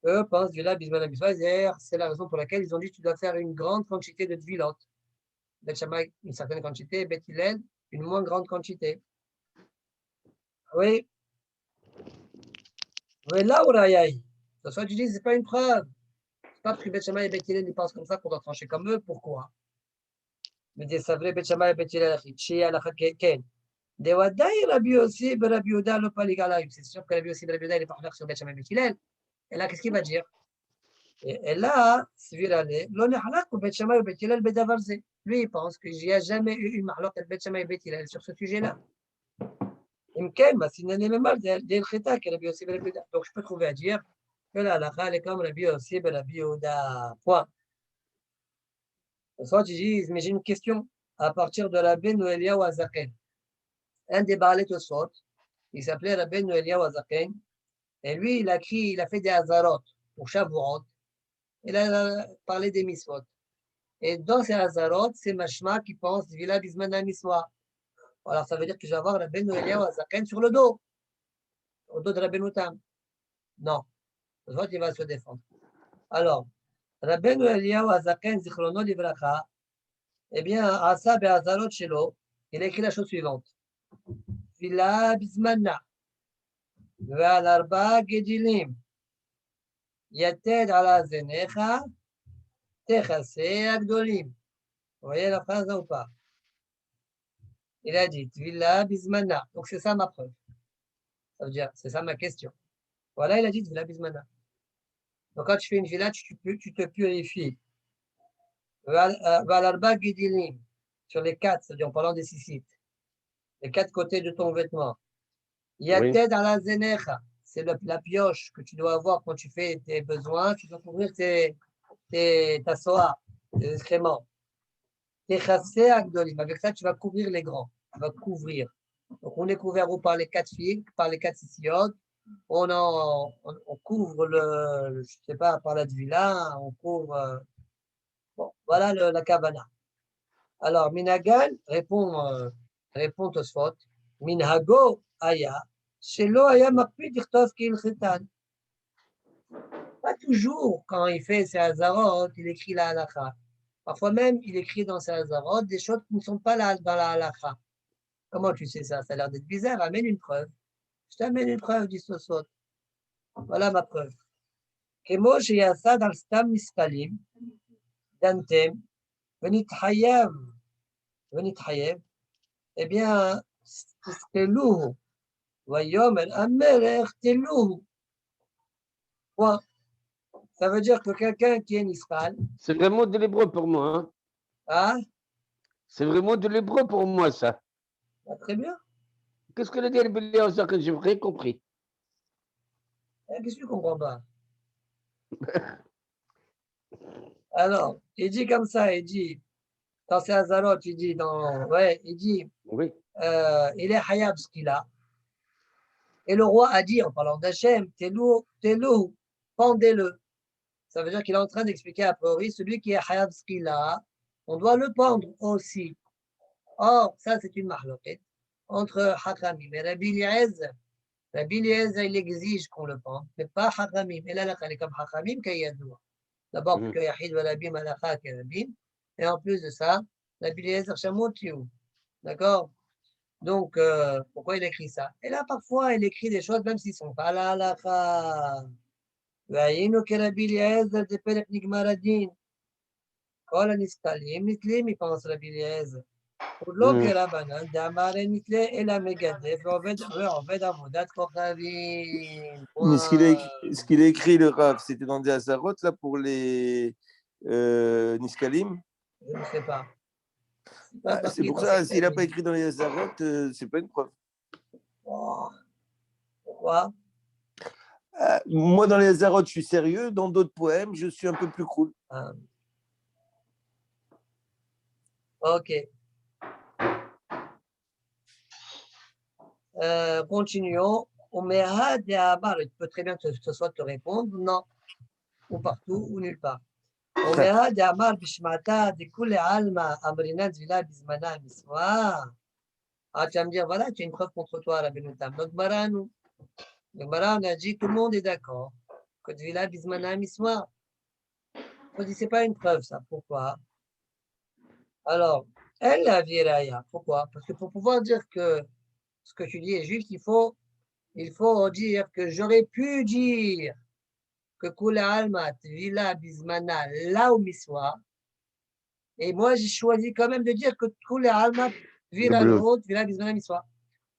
Eux pensent villa bismana miswa, c'est la raison pour laquelle ils ont dit que tu dois faire une grande quantité de tvilot. Beth Shammai, une certaine quantité, Beth Hillel, une moins grande quantité. Oui. Oui, là où Rayaï. De soit tu dis, c'est pas une preuve. C'est pas parce que Beth Shammai et Beth Hillel ils pensent comme ça qu'on doit trancher comme eux. Pourquoi? Mais des savres Beth Shammai et Beth Hillel, Shia Alacha Ken. Des Wadai Rabbi Yossi, Rabbi Yehuda, le Paligalaïm. C'est sûr que Rabbi Yossi, Rabbi Yehuda, il est partenaire sur Beth Shammai et Beth Hillel. Et là, qu'est-ce qu'il va dire? Et là, Svirale, l'on est halak ou Beth Shammai ou Beth Hillel bedavarze. Lui, il pense qu'il n'y a jamais eu une mahlok avec Beth Shammai et Beth Hillel sur ce sujet-là. Donc, je peux trouver à dire que la halakha est comme Rabbi Yossi, Rabbi Yehuda. Point. Soit tu dis, mais j'ai une question. À partir de Rabbeinu Eliyahu Hazaken, un des Baalei Tosfot, il s'appelait Rabbeinu Eliyahu Hazaken, et lui, il a fait des Hazarot pour Shavuot. Il a parlé des Misvot. Et dans ces Hazarot, c'est Mashma qui pense Vila Bismana Miswa. Alors, ça veut dire que je vais avoir Rabbeinu Eliyahu Hazaken sur le dos. Au dos de Rabbeinu Tam. Non. Le vote, il va se défendre. Alors, Rabbeinu Eliyahu Hazaken Zichrono Livracha, eh bien, Asa Be'azarot Shelo, il a écrit la chose suivante. Vila Bismana. ועל 4 גדילים, יתד על האזניך, תכסה הגדולים. Vous voyez la phrase ou pas? Il a dit, Tvila Bismana. Donc c'est ça ma preuve. Ça veut dire, c'est ça ma question. Voilà, il a dit Tvila Bismana. Donc quand tu fais une villa, tu te purifies. Valarba Gidilim, sur les 4, c'est-à-dire en parlant des 6 sites, les 4 côtés de ton vêtement. Yated à la zenecha, c'est la pioche que tu dois avoir quand tu fais tes besoins, tu dois couvrir ta soie, tes excréments. Tes chassés agdolim, avec ça tu vas couvrir les grands, tu vas couvrir. Donc on est couvert ou par les 4 fils, par les 4 sissiotes, on couvre je sais pas, par la villa, on couvre. Bon, voilà la kavana. Alors, Minagan répond Tosfot, Minhago Aya, Shelo Aya Makpid Irtov Kil Khitan. Pas toujours, quand il fait ses Hazarot, il écrit la halakha. Parfois même, il écrit dans ses Hazarot des choses qui ne sont pas là dans la halakha. Comment tu sais ça? Ça a l'air d'être bizarre. Amène une preuve. Je t'amène une preuve, dit Tosfot. Voilà ma preuve. Kemo Sheyasa dans le Stam Mispalim, Dantem, Venithayev, eh bien, Telouhu. Voyons, Amelech Telouhu. Point. Ça veut dire que quelqu'un qui est Nisral. C'est vraiment de l'hébreu pour moi. Hein? Ah, c'est vraiment de l'hébreu pour moi, ça. Ah, très bien. Qu'est-ce que le dit Eliyahu que j'ai rien compris? Qu'est-ce que tu comprends pas? Alors, il dit comme ça, il dit, dans ses Hazarot, il dit, il dit, oui. Il est Hayab ce qu'il a. Et le roi a dit, en parlant d'Hachem, Telou, pendez-le. Ça veut dire qu'il est en train d'expliquer a priori, celui qui est Hayab ce qu'il a, on doit le pendre aussi. Or, ça, c'est une mahloket entre Hakramim et Rabbi Eliezer. Rabbi Eliezer, il exige qu'on le pense, mais pas Hakramim. Et là, elle est comme Hakramim, Kayadoua. D'abord, parce que Yahid wa Rabbi Malakha Karabim. Et en plus de ça, Rabbi Eliezer Shamotiou. D'accord? Donc, pourquoi il écrit ça? Et là, parfois, il écrit des choses, même s'ils ne sont pas la halakha. והיינו כרבי אליעזר דפרק נגמר הדין. כל הנסכלים נתלים מפרנס רבי אליעזר. ולא כרבנן דאמר אין נתלה אלא מגדף ועובד עבודת כוכבים. Mais ce qu'il a écrit, le Rav, c'était dans des Hazarot, là, pour les Niskalim. Je ne sais pas. C'est pour ça, s'il n'a pas écrit dans les Hazarot, c'est pas une preuve. Oh. Pourquoi? Moi, dans les Hazarot, je suis sérieux. Dans d'autres poèmes, je suis un peu plus cool. Ok. Continuons. Tu peux très bien que ce soit te répondre, non, ou partout, ou nulle part. Ah, tu vas me dire, voilà, tu as une preuve contre toi, la Benotam. Donc, Maranou. Le Mara, on a dit, tout le monde est d'accord que Tvila Bismana Miswa. On dit, c'est pas une preuve, ça. Pourquoi? Alors, elle la viraya. Pourquoi? Parce que pour pouvoir dire que ce que tu dis est juste, il faut dire que j'aurais pu dire que Kula Alma Tvila Bismana là où Miswa. Et moi, j'ai choisi quand même de dire que Kula Alma Tvila l'autre, Tvila Bismana Miswa.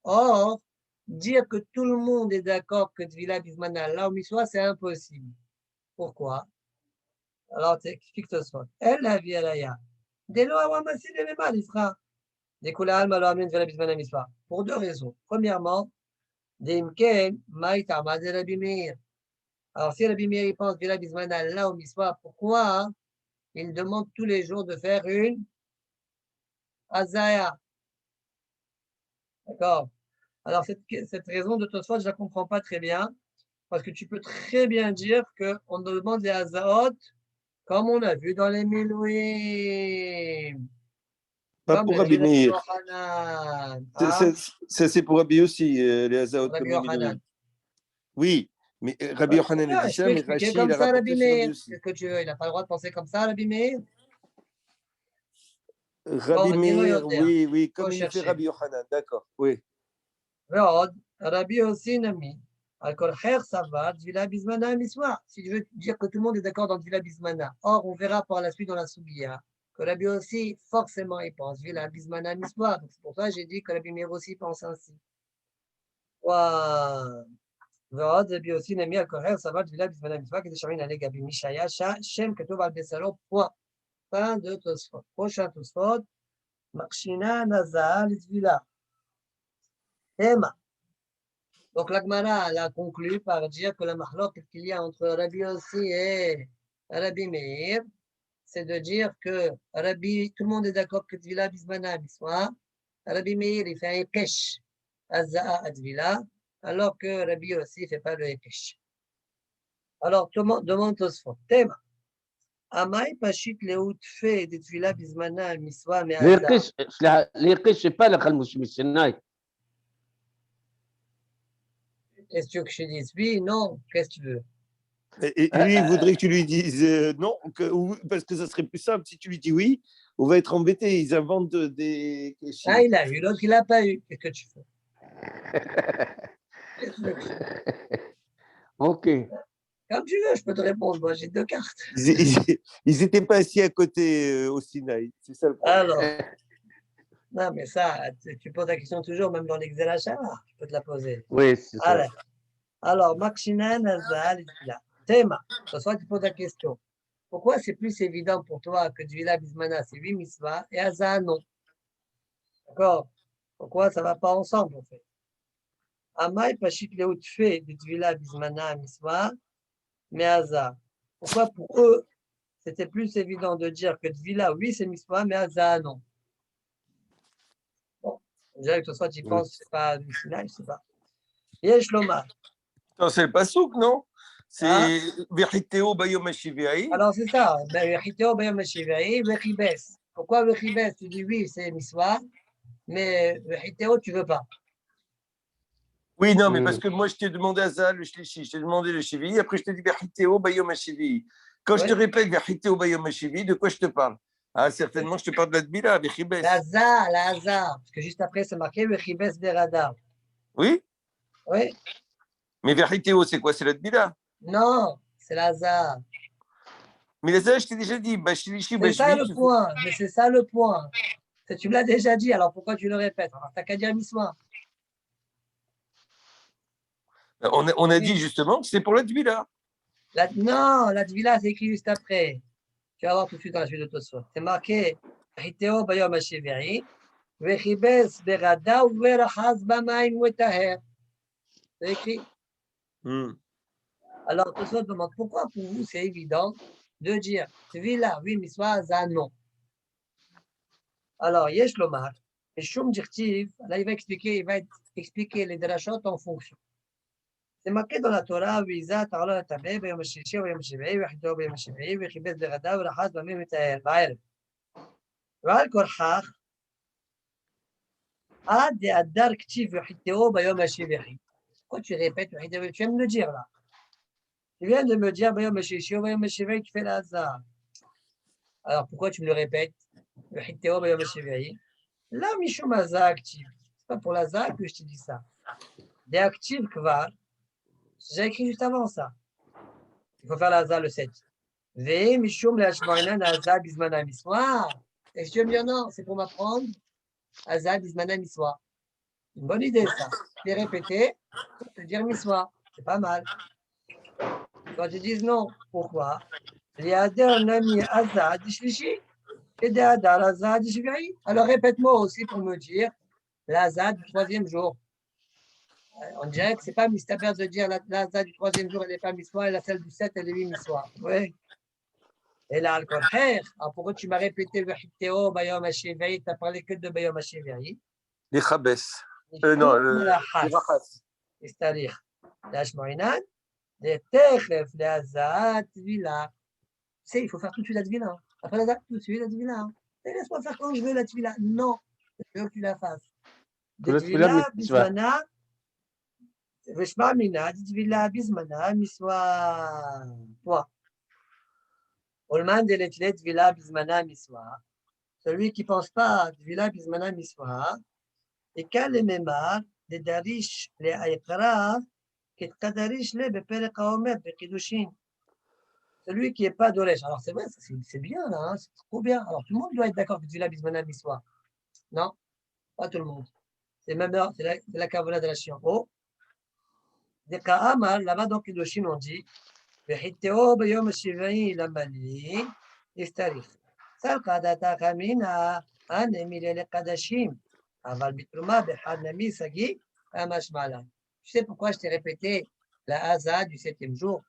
Or, dire que tout le monde est d'accord que Tvila Bismana là où Miswa, c'est impossible. Pourquoi? Alors, explique-toi ça. Elle la viraya. Pour deux raisons. Premièrement, alors si Rabbi Meir pense que la bismana là au miswa, pourquoi il demande tous les jours de faire une azaya? D'accord. Alors cette raison de Tosfot, je ne la comprends pas très bien, parce que tu peux très bien dire qu'on demande les azaot comme on a vu dans les Milouim. Pas pour Rabbi Meir. Ça, c'est pour Rabbi aussi, les Azaot comme les Milouim. Oui, mais Rabbi Yochanan a dit ça, mais Rashi, il a rapporté sur Rabbi aussi. Qu'est-ce que tu veux? Il n'a pas le droit de penser comme ça, Rabbi Meir? Rabbi Meir, oui, comme il fait Rabbi Yochanan, d'accord, oui. Rabbi aussi, Nami. Si je veux dire que tout le monde est d'accord dans Tvila Bismana, or on verra par la suite dans la Soubiya que Rabbi aussi, forcément, il pense Tvila Bismana Miswa. Donc c'est pour ça que j'ai dit que Rabbi Meir aussi pense ainsi. Rabbi aussi, Nami, Al-Koher, Savat, Tvila Bismana Miswa, qui détermine avec Gabi Mishaya, Shem, Ketov, Al-Besalo, point. Fin de Tosfot. Prochain Tosfot, Makshina, Nazal, Tvila. Tema. Donc, la Gemara a conclu par dire que la mahlok qu'il y a entre Rabbi Yossi et Rabbi Meir, c'est de dire que Rabbi, tout le monde est d'accord que Tvila Bismana Biswa. Rabbi Meir, il fait un Ekesh, Azza'a Advila, alors que Rabbi Yossi ne fait pas le Ekesh. Alors, demande Tosfot. Tema. Amai Pashit Leoutfe de Tvila Bismana Miswa Me'azza. L'Ekesh, c'est pas la Khalmouch Missenai. Qu'est-ce que tu veux que je dise? Oui, non, qu'est-ce que tu veux? Et lui, il voudrait que tu lui dises non, parce que ça serait plus simple. Si tu lui dis oui, on va être embêté. Ils inventent des... Ah, il a eu, l'autre, il n'a pas eu. Qu'est-ce que tu fais? Ok. Comme tu veux, je peux te répondre. Moi, j'ai deux cartes. Ils n'étaient pas assis à côté au Sinaï. C'est ça le problème. Alors, non, mais ça, tu poses la question toujours, même dans l'Exelachar, tu peux te la poser. Oui, c'est ça. Alors, Makshina, Nazal, Tvila. Théma, ce soir, tu poses la question. Pourquoi c'est plus évident pour toi que Tvila Bismana, c'est 8 mitzvahs, et Azah, non? D'accord? Pourquoi ça ne va pas ensemble, en fait? Amai Pashit Leoutfe de Tvila Bismana, mitzvah, mais Azah. Pourquoi pour eux, c'était plus évident de dire que Tvila, oui, c'est mitzvah, mais Azah, non? Bon, je dirais que ce soit, tu penses, c'est pas du Sinaï, je sais pas. Yesh Lomar. Non, c'est le pasouk, non? C'est Vechiteo Bayom Hashivaï. Alors, c'est ça. Vechiteo Bayom Hashivaï, Vechibes. Pourquoi Vechibes? Tu dis oui, c'est Miswa. Mais le Hitéo, tu veux pas. Oui, non, mais parce que moi, je t'ai demandé Azal, le Shlishi, je t'ai demandé le Shivi, après je t'ai dit Verhiteo Bayom Hashivi. Quand je te répète Verhiteo Bayom Hashivi, de quoi je te parle? Ah, certainement, je te parle de la Dbila, Vechibes. La hasard. Parce que juste après, c'est marqué le Chibes Berada. Oui, Oui. mais Verhiteo, c'est quoi? C'est la Dbila. Non, c'est la hasard. Mais les je t'ai déjà dit, Bashlishi, C'est ça Bashvi, le point. Mais c'est ça le point. Tu me l'as déjà dit, alors pourquoi tu le répètes? Alors, t'as qu'à dire Misma. on a dit justement que c'est pour la Dbila. Non, la Tvila, c'est écrit juste après. Tu vas voir tout de suite dans la suite de Tosfot. C'est marqué Hiteo Bayom Hashiveri, Vechibes Berada, Verachaz Bamaim Wetaher. C'est écrit. Alors, Tosfot demande pourquoi pour vous c'est évident de dire Tvila, oui, Miswa, Za, non. Alors, Yesh Lomar, et Shum Dirtiv, là, il va expliquer les drachot en fonction. C'est marqué dans la Torah, Viza, Ta'ala, Tabé, Bayom Shishi, Bayom Shivei, Vechito, Bayom Shivei, Vechibes Berada, Verachaz Bamaim Wetaher. Ba'er. ועל כורחך, עד הדר כתיב וחיתהו ביום השבעי. Quand tu répètes, tu viens de me dire là. Tu viens de me dire ביום השישי ou ביום השבעי, tu fais la hasard. Alors pourquoi tu me le répètes? וחיתהו ביום השבעי. Là, משום הזר הכתיב. C'est pas pour la hasard que je te dis ça. Des actifs kvar, j'ai écrit juste avant ça. Il faut faire la hasard le 7. Ve mishum le'ashmoinan hazar bizman ha'miswa. Et je vais me dire non, c'est pour m'apprendre hazar bizman ha'miswa. Une bonne idée, ça. Les répéter, pour te dire Miswa. C'est pas mal. Quand ils disent non, pourquoi? Alors répète-moi aussi pour me dire l'Azad du troisième jour. On dirait que c'est pas mistaber de dire l'Azad du troisième jour, elle n'est pas Miswa, et la celle du 7, elle est oui Miswa. Oui. Et là, encore, alors pourquoi tu m'as répété Vahiteo, Bayom Hashivai, tu n'as parlé que de Bayom Hashivai? Les Chabes. Non, les Rachas. C'est-à-dire, l'Ashmoinan, les Techef, les Azat, Tvila. Tu sais, il faut faire tout de suite la Tvila. Après la tout de suite la Tvila. Laisse-moi faire quand je veux la Tvila. Non, je veux que tu la fasses. De Tvila, Bismana, Veshma Mina, de Tvila, Bismana, Miswa. Toi. Olman de l'Etlet, Tvila, Bismana, Miswa. Celui qui ne pense pas à Tvila, Bismana, Miswa. Et quand les mémoires de Darish, les Aïkara, Ketadarish, les Bepere Kaomer, Bekidushin. Celui qui n'est pas Doresh. Alors c'est vrai, c'est bien là, hein, c'est trop bien. Alors tout le monde doit être d'accord que Tvila Bismana Miswa. Non, pas tout le monde. C'est même c'est la Kavala de la Chienpo. Des Kaamar, là-bas dans Kidushin, on dit Behiteo Bayom Shivai Lamali, Istarif. Salkadata Kamina, Anemile le Kadashim. Aval Bitruma, Behad Nami Sagi, Amashmala. Tu sais pourquoi je t'ai répété la Haza du 7e jour?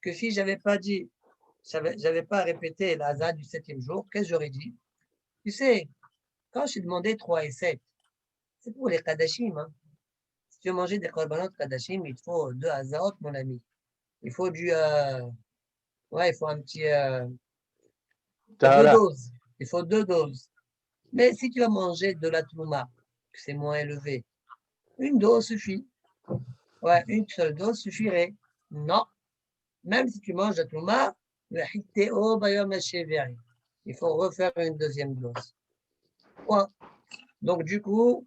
Que si je n'avais pas dit, j'avais pas répété la Haza du 7e jour, qu'est-ce que j'aurais dit? Tu sais, quand je t'ai demandé 3 et 7, c'est pour les Kadashim. Hein. Si tu veux manger des korbanot Kadashim, il te faut 2 Hazaot, mon ami. Il faut il faut un petit. 2 doses. Il faut 2 doses. Mais si tu vas manger de la Trouma, que c'est moins élevé, une dose suffit. Ouais, une seule dose suffirait. Non. Même si tu manges la Trouma, il faut refaire une deuxième dose. Ouais. Donc, du coup,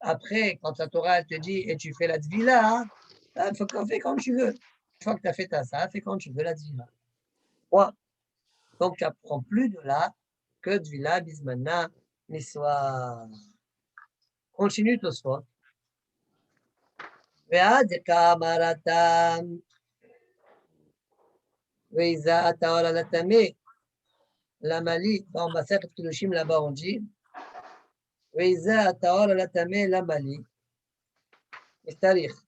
après, quand la Torah te dit et tu fais la Tvila, il faut qu'on fait quand tu veux. Une fois que tu as fait ça, fais quand tu veux la Tvila. Ouais. Donc, tu n'apprends plus de là que Tvila, Bismana, Miswa. Continue ton soir. ועד כאמרתם ואיזה הטהור על הטמא למלי, dans Masechet Kiddushin là-bas on dit ואיזה הטהור על הטמא למלי, תאריך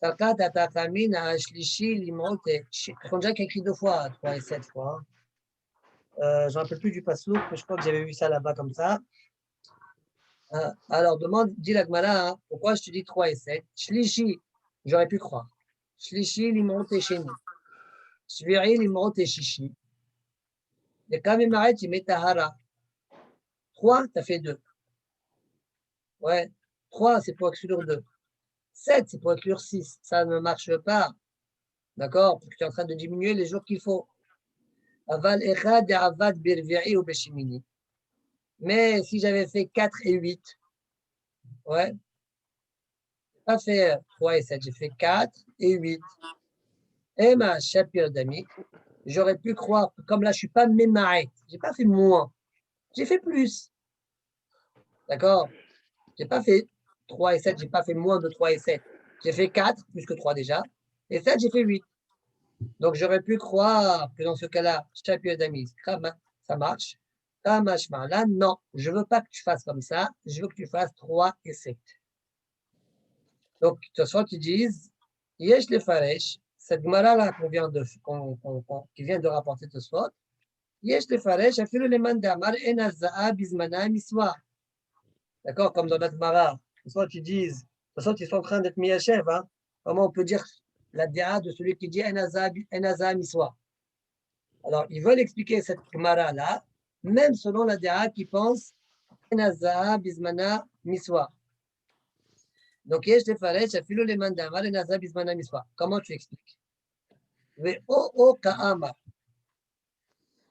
סלקת התחמין השלישי למרות, on dirait qu'il écrit 2 fois, 3 et 7 fois. Je ne me rappelle plus du passouk, mais je crois que j'avais vu ça là-bas comme ça. Alors, dis la Gemara, hein, pourquoi je te dis 3 et 7? Shlishi, j'aurais pu croire. Shlishi, l'immonte et sheni. Shviri, l'immonte et shishi. Et quand il m'arrête, il met tahara. 3, tu as fait 2. Ouais. 3, c'est pour exclure 2. 7, c'est pour exclure 6. Ça ne marche pas. D'accord? Parce que tu es en train de diminuer les jours qu'il faut. Aval echad avad birvi'i ou beshimini. Mais si j'avais fait 4 et 8, ouais, j'ai pas fait 3 et 7, j'ai fait 4 et 8. Et ma chapir d'amis, j'aurais pu croire, comme là, je suis pas mémaré, j'ai pas fait moins, j'ai fait plus. D'accord? J'ai pas fait 3 et 7, j'ai pas fait moins de 3 et 7. J'ai fait 4, plus que 3 déjà, et 7, j'ai fait 8. Donc, j'aurais pu croire que dans ce cas-là, chapir d'amis, ça marche. Là, non, je veux pas que tu fasses comme ça, je veux que tu fasses 3 et 7. Donc, de toute façon, ils disent, Yesh le Faresh, cette Gemara-là qui vient de rapporter ce soir, Yesh le Faresh, Afilu le Mandamar, Enaza'a, Bismana, Miswa. D'accord, comme dans notre Gemara. De toute façon, ils disent, de toute façon, ils sont en train d'être mis à chef. Hein. Comment on peut dire la déa de celui qui dit Enaza'a, Miswa. Alors, ils veulent expliquer cette Gemara-là, même selon la déa qui pense Enaza'a, Bismana, Miswa. Donc, Yesh le Faresh, Afilu le Mandamar, Enaza'a, Bismana, Miswa. Comment tu expliques? O Ka'ama.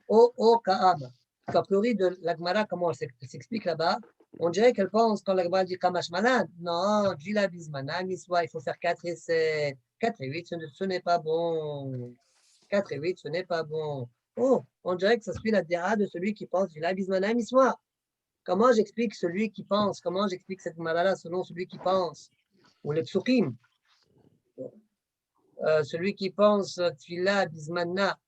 O Ka'ama. A priori de la Gemara, comment elle s'explique là-bas? On dirait qu'elle pense, quand la Gemara dit Kamash Malan, non, Gila Bismana, Miswa, il faut faire 4 et 7. 4 et 8, ce n'est pas bon. 4 et 8, ce n'est pas bon. Oh, on dirait que ça suit la déra de celui qui pense Gila Bismana, Miswa. Comment j'explique celui qui pense? Comment j'explique cette Gemara-là selon celui qui pense? Ou les psukim. Celui qui pense Tfila Bismana,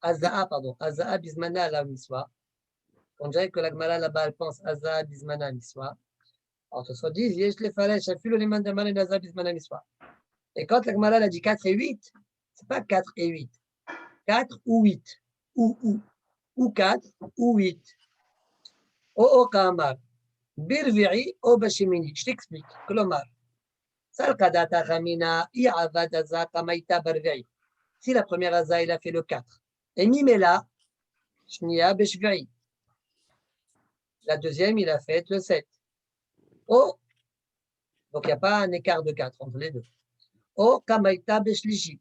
Aza'a, pardon, Aza'a Bismana la miswa. On dirait que la Gemara là-bas, elle pense Aza'a Bismana miswa. Alors, ce dit, Yesh le Faresh, Afilu le Mandaman et Aza'a Bismana miswa. Et quand la Gemara a dit 4 et 8, c'est pas 4 et 8. 4 ou 8. Ou 4 ou 8. O Kamar. Birvi'i o Bashimini. Je t'explique. Klomar. Salkadata Ramina, I'avad Aza Kamaita Barvi'i. Si la première Aza, il a fait le 4. Et Mimela, Shnia Beshvi'i. La deuxième, il a fait le 7. Oh, donc il n'y a pas un écart de 4 entre les deux. Oh, Kamaita Beshlishi.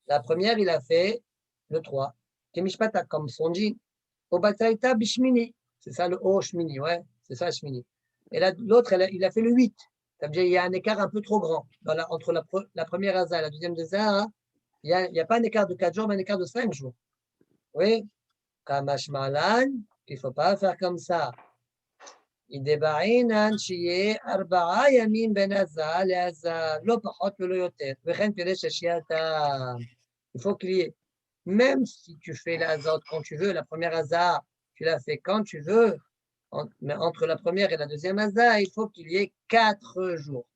La première, il a fait le 3. Kemishpata, comme son jean. Oh, Bataita Bishmini. C'est ça le O Shmini, ouais, c'est ça Shmini. Et l'autre, il a fait le 8. Ça veut dire qu'il y a un écart un peu trop grand entre la première Aza et la deuxième Aza. Hein, il n'y a pas un écart de 4 jours, mais un écart de 5 jours. Oui, Kamash Malan, il ne faut pas faire comme ça. Il faut qu'il y ait, même si tu fais l'azot quand tu veux, la première azar, tu la fais quand tu veux, mais entre la première et la deuxième azar, il faut qu'il y ait 4 jours.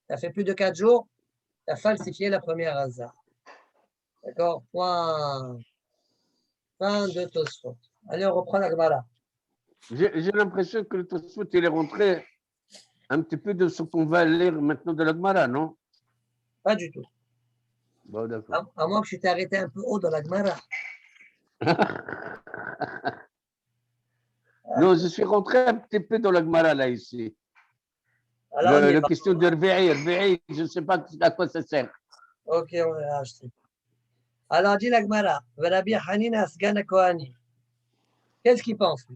Tu as fait plus de 4 jours, tu as falsifié la première azar. D'accord? Point. Fin de Tosfot. Allez, on reprend la Gemara. J'ai l'impression que le Tosfot, il est rentré un petit peu de ce qu'on va lire maintenant de la Gemara, non? Pas du tout. Bon, d'accord. À moins que je t'ai arrêté un peu haut dans la Gemara. Non, je suis rentré un petit peu dans la Gemara, là, ici. Alors, La question de Rvi'i, je ne sais pas à quoi ça sert. Ok, on va acheter. Alors, dit la Gemara, Rabbi Hanina Asgana Kohani. Qu'est-ce qu'il pense?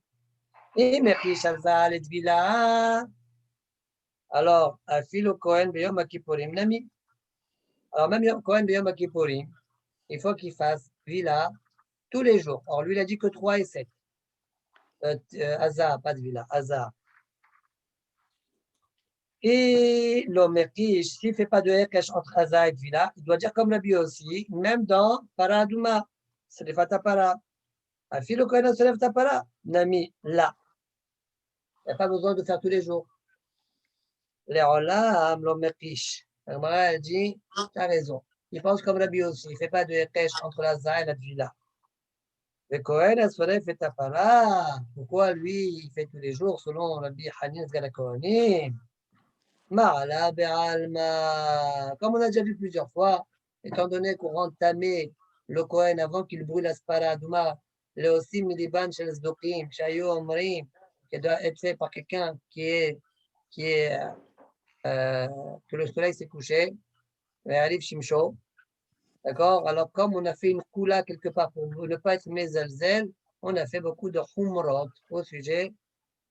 Alors, Afilo Kohen Beyom Kippourim Nami. Alors, même Kohen Beyom Kippourim, il faut qu'il fasse Vila tous les jours. Or, lui, il a dit que 3 et 7. Hazar, pas de Vila, Hazar. Et l'homme Merkish, s'il ne fait pas de Hekesh entre Hazar et Vila, il doit dire comme Rabbi aussi, même dans Paradouma, c'est les Fatapara. Afilo Kohen se lève Tapara, Nami, là. Il n'y a pas besoin de faire tous les jours. Les Olam, l'homme Merkish. Elle dit, tu as raison. Il pense comme Rabbi aussi, il ne fait pas de Hekesh entre Hazar et la Vila. Le Kohen Asfalef fait Tapara. Pourquoi lui, il fait tous les jours selon Rabbi Hanin Sgana Kohanim? Ma'ala be'alma. Comme on a déjà vu plusieurs fois, étant donné qu'on rend tamé le Kohen avant qu'il brûle la spara Douma, le osim miliban shel zdokim, shayu omrim, qui doit être fait par quelqu'un que le soleil s'est couché, et arrive Shimsho. D'accord? Alors, comme on a fait une koula quelque part pour ne pas être mezalzel, on a fait beaucoup de humrot au sujet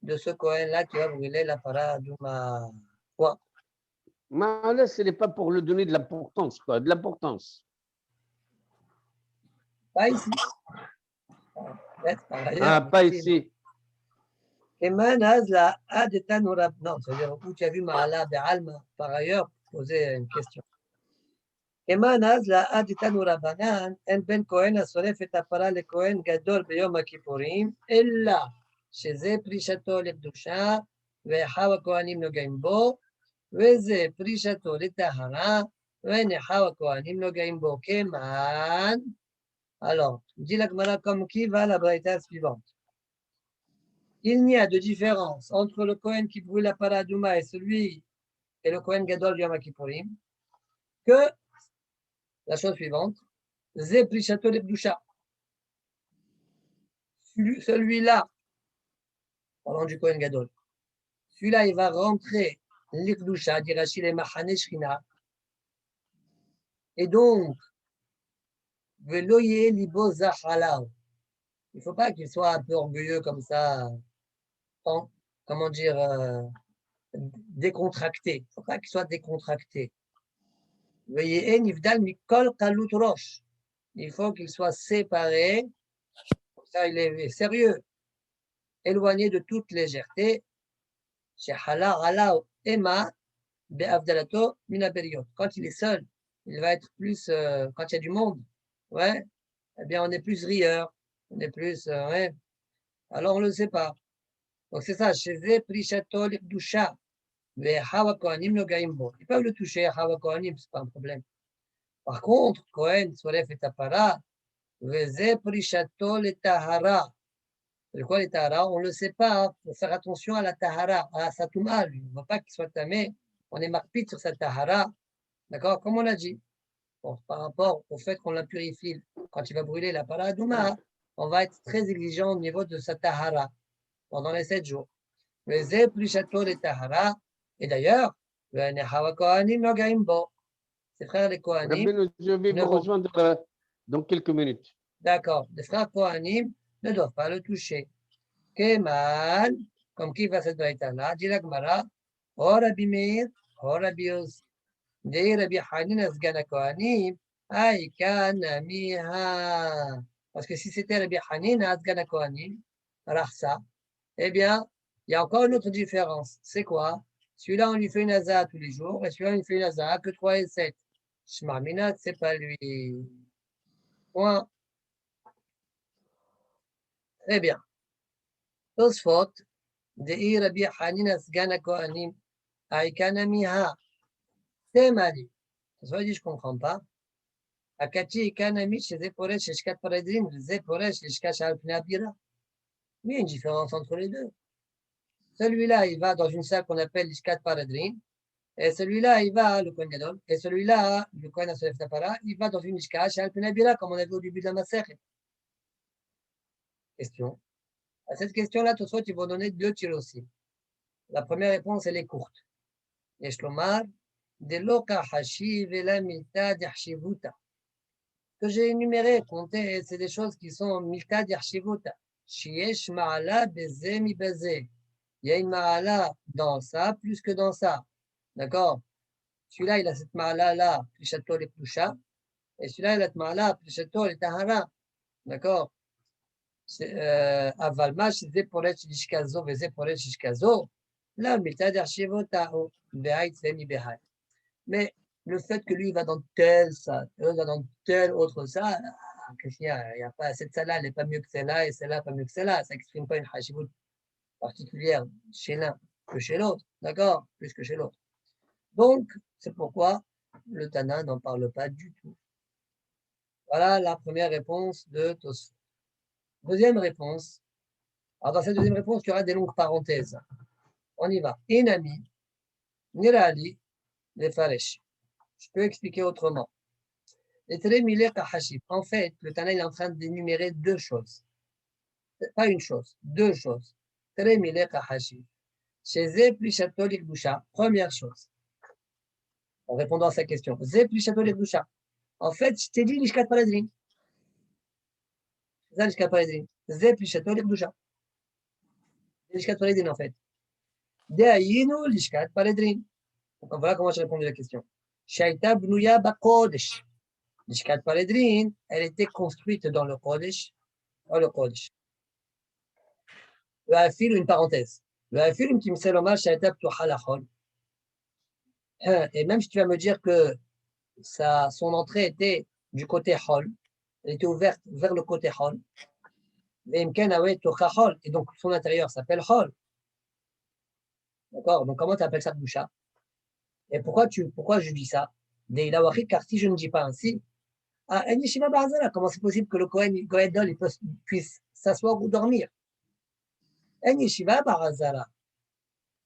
de ce Kohen-là qui va brûler la paradouma. Quoi? Mais là, ce n'est pas pour lui donner de l'importance, quoi, de l'importance. Pas ici. Peut-être par ailleurs. Ah, pas ici. Keman Azla Adetanurab. Non, c'est-à-dire où tu as vu Ma'ala Be'alma, par ailleurs, poser une question. Keman Azla Adetanurabanan, En Ben Kohen Asoref et Apara le Kohen Gadol Beyom Kippurim, Ella, שזה פרישתו לקדושה, ואחיו הכהנים נוגעים בו, וזה פרישתו לטהרה, ונכיו הכהנים נוגעים בו. כמן, alors, dit la Gemara comme qui va la braïta suivante. Il n'y a de différence entre le Kohen qui brûle la paradouma et le Kohen Gadol Yom Kippourim que la chose suivante. Ze prishato le bdusha. Celui-là, parlant du Kohen Gadol, celui-là, il va rentrer l'Ikdusha, dit Rachid et Mahane Shrina. Et donc, veloye libo zachalao. Il ne faut pas qu'il soit un peu orgueilleux comme ça, comment dire, décontracté. Il ne faut pas qu'il soit décontracté. Veuillez nifdal mikol kalut rosh. Il faut qu'il soit séparé. Ça, il est sérieux, éloigné de toute légèreté. Quand il est seul, il va être plus, quand il y a du monde, ouais, eh bien, on est plus rieur, on est plus, ouais. Alors, on ne le sait pas. Donc, c'est ça, chez eux, Prishato l'Ikdusha, mais Hawa Kohanim le Gaimbo. Ils peuvent le toucher, Hawa Kohanim, ce n'est pas un problème. Par contre, Kohen, Soref et Tapara, Veze Prishato le Tahara. C'est quoi les Tahara? On ne le sait pas. Il faut faire attention à la Tahara, à sa Touma. On ne veut pas qu'il soit tamé. On est marpite sur sa Tahara. D'accord? Comme on l'a dit. Bon, par rapport au fait qu'on la purifie, quand il va brûler la paradouma, on va être très exigeant au niveau de sa Tahara pendant les 7 jours. Veze Prishato le Tahara. Et d'ailleurs, Hawa Kohanim no Gaimbo. Ses frères les Kohanim. Rabbeinu, je vais vous rejoindre dans quelques minutes. D'accord. Les frères Kohanim ne doivent pas le toucher. Keman, comme qui va cette braïta-là, dit la Gemara, O Rabbi Meir, O Rabbi Yossi, Dei Rabbi Hanina Sgana Kohanim, Aïkan Miha. Parce que si c'était Rabbi Hanina Sgana Kohanim, Rachsa, eh bien, il y a encore une autre différence. C'est quoi? Celui-là, on lui fait une azah tous les jours, et celui-là, on lui fait une azah que 3 et 7. Shema Minat, c'est pas lui. Point. Très bien. Tosfot, Dei Rabbi Hanina Sgana Kohanim, Aïkana Miha. Temali. Ça veut dire, je ne comprends pas. Akati Ikanami, chez Zeporesh, chez Shkat Paradrim, Zeporesh, chez Shkat Shalpnabira. Il y a une différence entre les deux. Celui-là, il va dans une salle qu'on appelle l'Ishkat Paradrim. Et celui-là, il va, le Kohen Gadol. Et celui-là, le Kohen Asolef Tapara, il va dans une Ishkat Shalpnabira, comme on a vu au début de la Masechet. Question. À cette question-là, tout de suite, ils vont donner 2 tirs aussi. La première réponse, elle est courte. Yeshlomar, de loka hashiv et la milta d'archivuta. Que j'ai énuméré, compté, c'est des choses qui sont milta d'archivuta. Shiesh ma'ala beze mi beze. Il y a une ma'ala dans ça plus que dans ça. D'accord? Celui-là, il a cette ma'ala-là, plishato le plusha. Et celui-là, il a cette ma'ala, plishato le tahara. D'accord? Aval ma שזה פורש לשכה זו וזה פורש לשכה זו, למילתא דחשיבותא בהאי צא מבהאי. Mais le fait que lui va dans tel salle, l'autre va dans tel autre salle, qu'est-ce qu'il y a? Il y a pas, cette salle-là, elle n'est pas mieux que celle-là, et celle-là, pas mieux que celle-là. Ça n'exprime pas une hashivut particulière chez l'un que chez l'autre, d'accord? Plus que chez l'autre. Donc, c'est pourquoi le Tana n'en parle pas du tout. Voilà la première réponse de Tosfot. Deuxième réponse. Alors, dans cette deuxième réponse, il y aura des longues parenthèses. On y va. Inami, Nirali, les Faresh. Je peux expliquer autrement. Les Trémilé Kahashib. En fait, le Tana est en train d'énumérer 2 choses. Pas une chose, 2 choses. très milek hashi. Chez Zé Plishato Likdusha, première chose, en répondant à sa question, Zé Plishato Likdusha. En fait, je t'ai dit Lishkat Paladrin. C'est ça Lishkat Paladrin. Zé Plishato Likdusha. Lishkat Paladrin, en fait. Deayinu Lishkat Paladrin. Donc voilà comment j'ai répondu à la question. Shaita Bnuya Bakodesh. Lishkat Paladrin, elle était construite dans le Kodesh. Dans le Kodesh. Le Hafil, une parenthèse. Le Hafil, une petite Seloma, Shaita Ptuha Lachol. Et même si tu vas me dire que son entrée était du côté Hol, elle était ouverte vers le côté Hol, et donc son intérieur s'appelle Hol. D'accord? Donc comment tu appelles ça Boucha? Et pourquoi je dis ça? Car si je ne dis pas ainsi, comment c'est possible que le Kohen Gadol puisse s'asseoir ou dormir? En yeshiva barazara.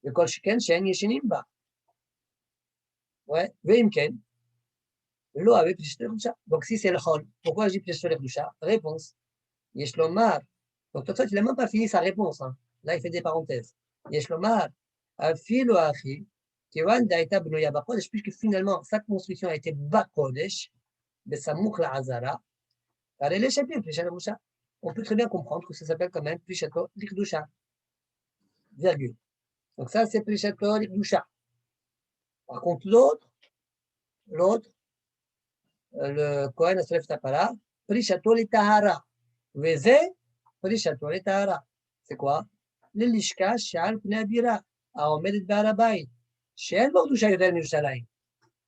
Le kol shiken shen yeshinim ba. Ouais, veimken. Lo avec Plishato Likdusha. Donc si c'est le Hol, pourquoi je dis Plishato Likdusha? Réponse. Yeshlomar. Donc toi, il n'a même pas fini sa réponse. Hein. Là, il fait des parenthèses. Yeshlomar. Afil ou achi. Kiwan daïta bnoya bakodesh. Puisque finalement, sa construction a été bakodesh. Besamouk la azara. Alors, elle est chapitre Plishato Likdusha. On peut très bien comprendre que ça s'appelle quand même Plishato Likdusha. Virgule. Donc ça, c'est Plishato Likdusha. Par contre, l'autre, le Kohen Asref Tapara, Plishato Litahara. Veze, Plishato Litahara. C'est quoi? ללשכה שעל פני הבירה, העומדת בהר הבית, שאין בו קדושה יותר מירושלים.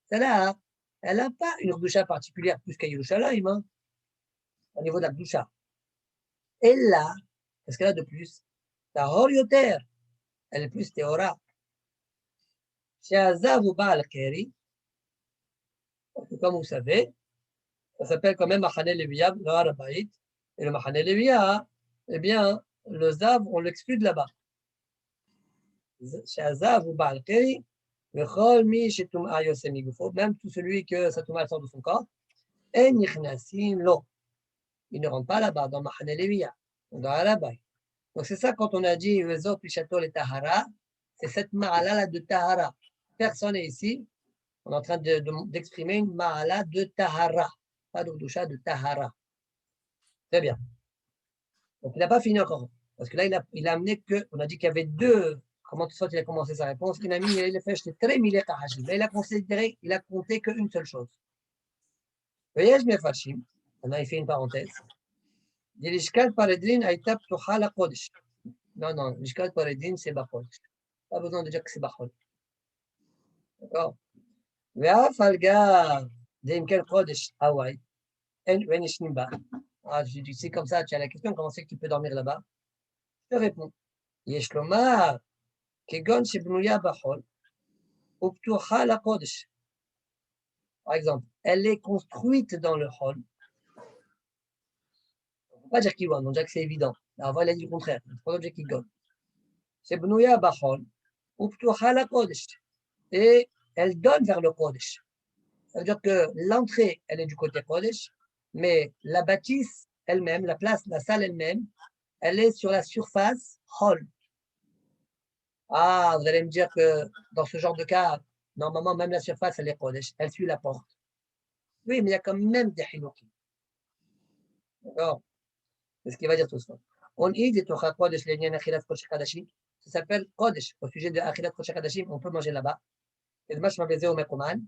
celle-là, elle n'a pas une קדושה particulière plus qu'à Yerushalayim, hein, au niveau de la קדושה. Et là, qu'est-ce qu'elle a de plus? טהור יותר, elle est plus טהורה. שעזב ובעל קרי, comme vous savez, ça s'appelle quand même מחנה לוויה, le har habayit, et le מחנה לוויה, eh bien, le Zav, on l'exclut de là-bas. Shazav ou Baal Keri, même tout celui que sa touma sort de son corps, et Nichnasin lo. Il ne rentre pas là-bas, dans Mahane Levia, dans Arabaï. Donc c'est ça quand on a dit Vezo Pishato le Tahara, c'est cette Ma'ala de Tahara. Personne n'est ici, on est en train d'exprimer une Ma'ala de Tahara, pas de Doucha de Tahara. Très bien. Donc il n'a pas fini encore. Parce que là, il a amené que, on a dit qu'il y avait deux, comment il a commencé sa réponse, il a mis, il a fait, j'étais très milé kahashim. Là, il a compté qu'une seule chose. Voyez, je fachim. On a fait une parenthèse. L'ishkal paredrin aïta ptuha la kodesh. Non, l'ishkal paredrin, c'est bachodesh. Pas besoin de dire que c'est bachodesh. D'accord? Ve'af algar, d'imkel kodesh, hawaii. En venishnim ba. Ah, je dis, c'est comme ça, tu as la question, comment c'est que tu peux dormir là-bas? Je te réponds. יש לומר, כגון שבנויה בחול, ופתוחה לקודש. Par exemple, elle est construite dans le hol. On ne peut pas dire qu'il on dirait que c'est évident. Avant, elle a dit le contraire. Il ne faut pas dire qu'il gon. C'est bnouya bachol, ופתוחה לקודש. Et elle donne vers le kodesh. Ça veut dire que l'entrée, elle est du côté kodesh, mais la bâtisse elle-même, la place, la salle elle-même, elle est sur la surface hol. Ah, vous allez me dire que dans ce genre de cas, normalement, même la surface, elle est kodesh, elle suit la porte. Oui, mais il y a quand même des hiloukim. D'accord? C'est ce qu'il va dire tout ça. On dit des tocha kodesh l'enyan achilat kodesh kadashim. Ça s'appelle kodesh. Au sujet de achilat kodesh kadashim, on peut manger là-bas. Et le machma bezé au mekoman.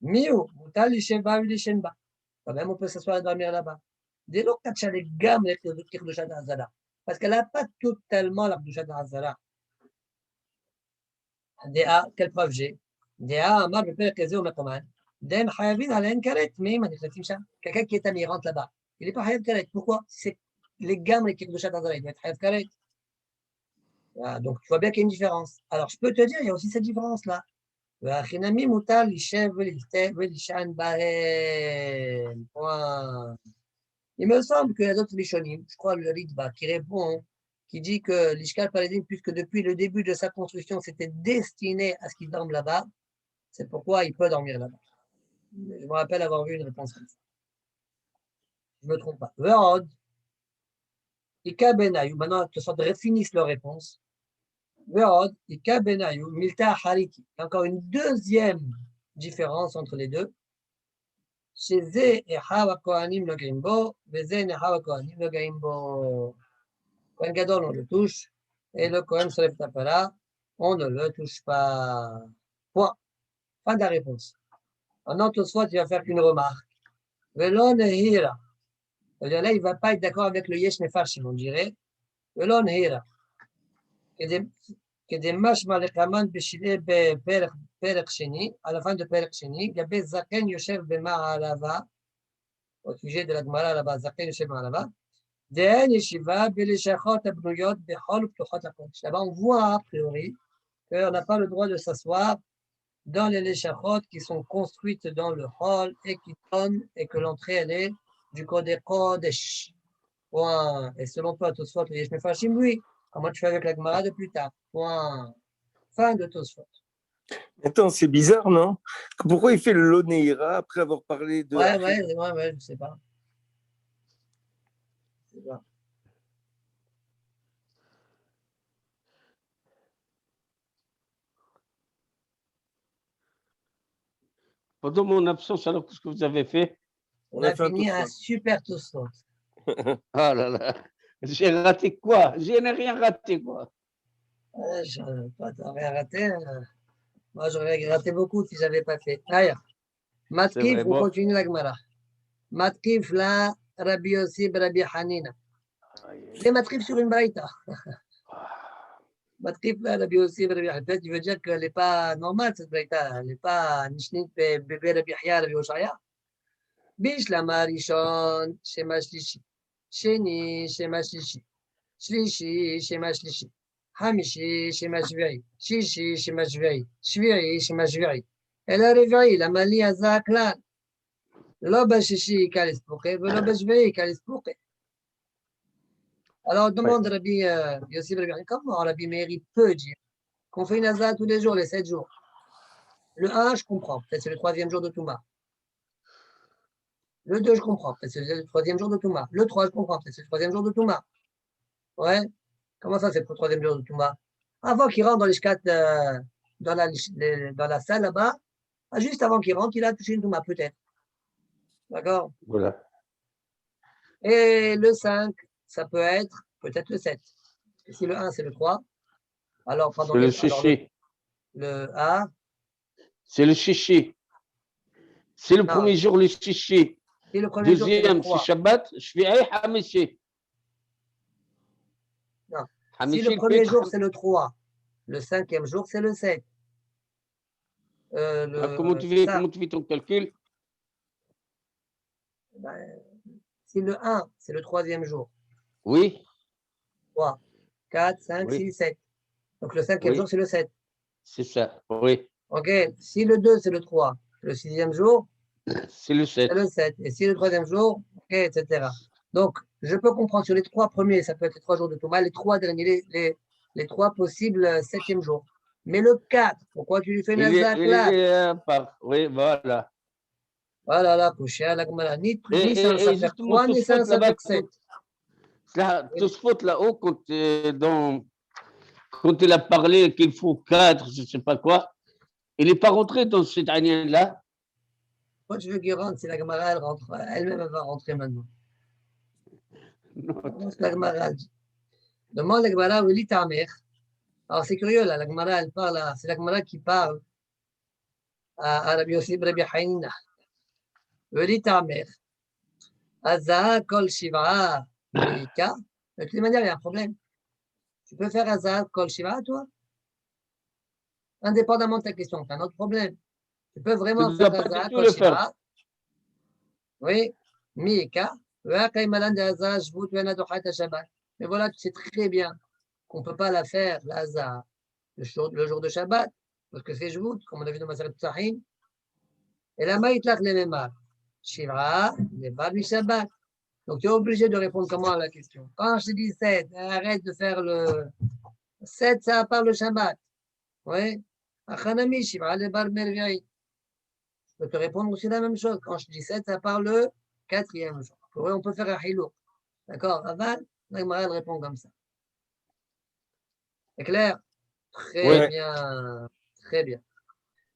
Miou, mutal lishen ba, lishen ba. Quand même, on peut s'asseoir et dormir là-bas. Dès lors que tu as les gammes, les kirdusha d'Azara. Parce qu'elle n'a pas totalement la kirdusha d'Azara. Déa, quelle preuve j'ai? Déa, Amar, le père Kézé au mekoman. Dem hayavin alain karet, mais quelqu'un qui est ami rentre là-bas. Il n'est pas hayav karet. Pourquoi? C'est les gammes, les kirdusha d'Azara, il doit être hayav karet. Ah, donc tu vois bien qu'il y a une différence. Alors je peux te dire, il y a aussi cette différence-là. והחינמי מותר לשב ולישן בהם. Il me semble que les autres Rishonim, je crois le Ritva, qui répond, qui dit que l'Ishkal Paladin, puisque depuis le début de sa construction, c'était destiné à ce qu'il dorme là-bas, c'est pourquoi il peut dormir là-bas. Je me rappelle avoir vu une réponse comme ça. Je ne me trompe pas. Ve'od, Ika Benayu, maintenant, de sorte de finissent leur réponse. Veod, Ika Benayu, Milta Hariki. Il y a encore une deuxième différence entre les deux. Chez Zé et Hawa Kohanim le Grimbo, Zé et Hawa Kohanim le Grimbo. Kohen Gadol, on le touche, et le Kohen Solef Tapara, on ne le touche pas. Point. Fin de la réponse. Maintenant, Tosfot, il va faire qu'une remarque. Velon Hira. C'est-à-dire là, il ne va pas être d'accord avec le Yesh Nefarshim, on dirait. Velon Hira. כדי משמע לקמן בשילי בפרק שני, על הפן בפרק שני, גבי זקן יושב במערבה, au sujet de la Gemara là-bas, זקן יושב במערבה, דהן ישיבה בלשכות הבנויות בכל פתוחות הקודש. Là-bas, on voit a priori qu'on n'a pas le droit de s'asseoir dans les léchachot qui sont construites dans le hall et qui donnent, et que l'entrée, elle est du Kodeh Kodesh. Point. Et selon toi, Tosfot, le Yesh Mefarshim, oui. Comment tu fais avec la Gemara de plus tard? Point. Fin de Tosfot. Attends, c'est bizarre, non? Pourquoi il fait le Loneira après avoir parlé de... Ouais, je sais pas. Pendant mon absence, alors qu'est-ce que vous avez fait? On a fini un super Tosfot. Ah là là, j'ai raté quoi? Je n'ai rien raté, quoi. Toi, tu n'as rien raté. Moi, j'aurais raté beaucoup si je n'avais pas fait. Aïe. Matkif, on continue la Gemara. Matkif, là, Rabbi Yossi, Rabbi Hanina. C'est Matkif sur une braïta. Matkif, là, Rabbi Yossi, Rabbi Hanina. Tu veux dire qu'elle n'est pas normale, cette braïta. Elle n'est pas Nishnit, bébé Rabbi Haya, Rabbi Oshaya. Bishlama Rishon, Shema Shlishi. Sheni, Shema Shlishi. Shlishi, Shema Shlishi. Hamishi, Shema Shviri. Shishi, Shema Shviri. Shviri, Shema Shviri. Elle a réveillé la Mali à Zaklan. L'Oba Shishi, Kalis Pouké, l'Oba Shviri, Kalis Pouké. Alors, demande Rabbi Yossi, comment Rabbi Meiri peut dire qu'on fait une Azah tous les jours, les 7 jours? Le 1, je comprends. Peut-être c'est le 3e jour de Touma. Le 2, je comprends. Peut-être c'est le 3e jour de Touma. Le 3, je comprends. Peut-être c'est le 3e jour de Touma. Ouais. Comment ça, c'est le 3e jour de Touma? Avant qu'il rentre dans les shkat, dans la salle là-bas, juste avant qu'il rentre, il a touché une Touma, peut-être. D'accord? Voilà. Et le 5, ça peut être peut-être le 7. Parce que si le 1, c'est le 3, alors, pardon, c'est le chichi. Le A. C'est le chichi. C'est le premier jour, le chichi. Et le premier Deuxième, c'est Shabbat. Je suis à Hamishi. Non. Si le premier jour, c'est le 3, le 5e jour, c'est le 7. Comment tu fais ton calcul? Si le 1, c'est le 3e jour. Oui. 3, 4, 5, 6, 7. Donc le 5e jour, c'est le 7. C'est ça, oui. OK. Si le 2, c'est le 3, le 6e jour, c'est le 7. C'est le 7. Et si le 3e jour, OK, etc. Donc, je peux comprendre sur les 3 premiers, ça peut être les 3 jours de Touma, les 3 derniers, les 3 possibles 7e jours. Mais le 4, pourquoi tu lui fais Nazak là? Oui, voilà. Voilà, là, couché à la Gemara. Ni c'est un Safer 3, ni c'est un Safer 7. Tosfot là-haut, quand il a parlé qu'il faut 4, je ne sais pas quoi, il n'est pas rentré dans cette année-là. Moi, je veux qu'il rentre, si la Gemara, elle rentre, elle-même, elle va rentrer maintenant. C'est la Gemara. Demande la Gemara, où lit ta mère. Alors, c'est curieux, là, la Gemara, elle parle, c'est la Gemara qui parle à Rabbi Yossi, Rabbi Hanina. Où lit ta mère. Azah, Kol Shiva, Mika. De toutes les manières, il y a un problème. Tu peux faire Azah, Kol Shiva, toi? Indépendamment de ta question, tu as un autre problème. Tu peux vraiment faire Azah, Kol Shiva. Oui, Mika. Mais voilà, tu sais très bien qu'on ne peut pas la faire, la Azah, le jour de Shabbat, parce que c'est Jvout, comme on a vu dans Maseret Psachim. Et la Maïtlach les Memar. Shiva, les Bal Shabbat. Donc, tu es obligé de répondre comment à la question. Quand je te dis 7, arrête de faire le 7, c'est à part le Shabbat. Oui. Achanami, Shiva, les Bar Merviaï. Je peux te répondre aussi la même chose. Quand je dis 7, ça part le 4e jour. Oui, on peut faire un hilou. D'accord? Aval, La Gemara, elle répond comme ça. C'est clair? Très Ouais. bien. Très bien.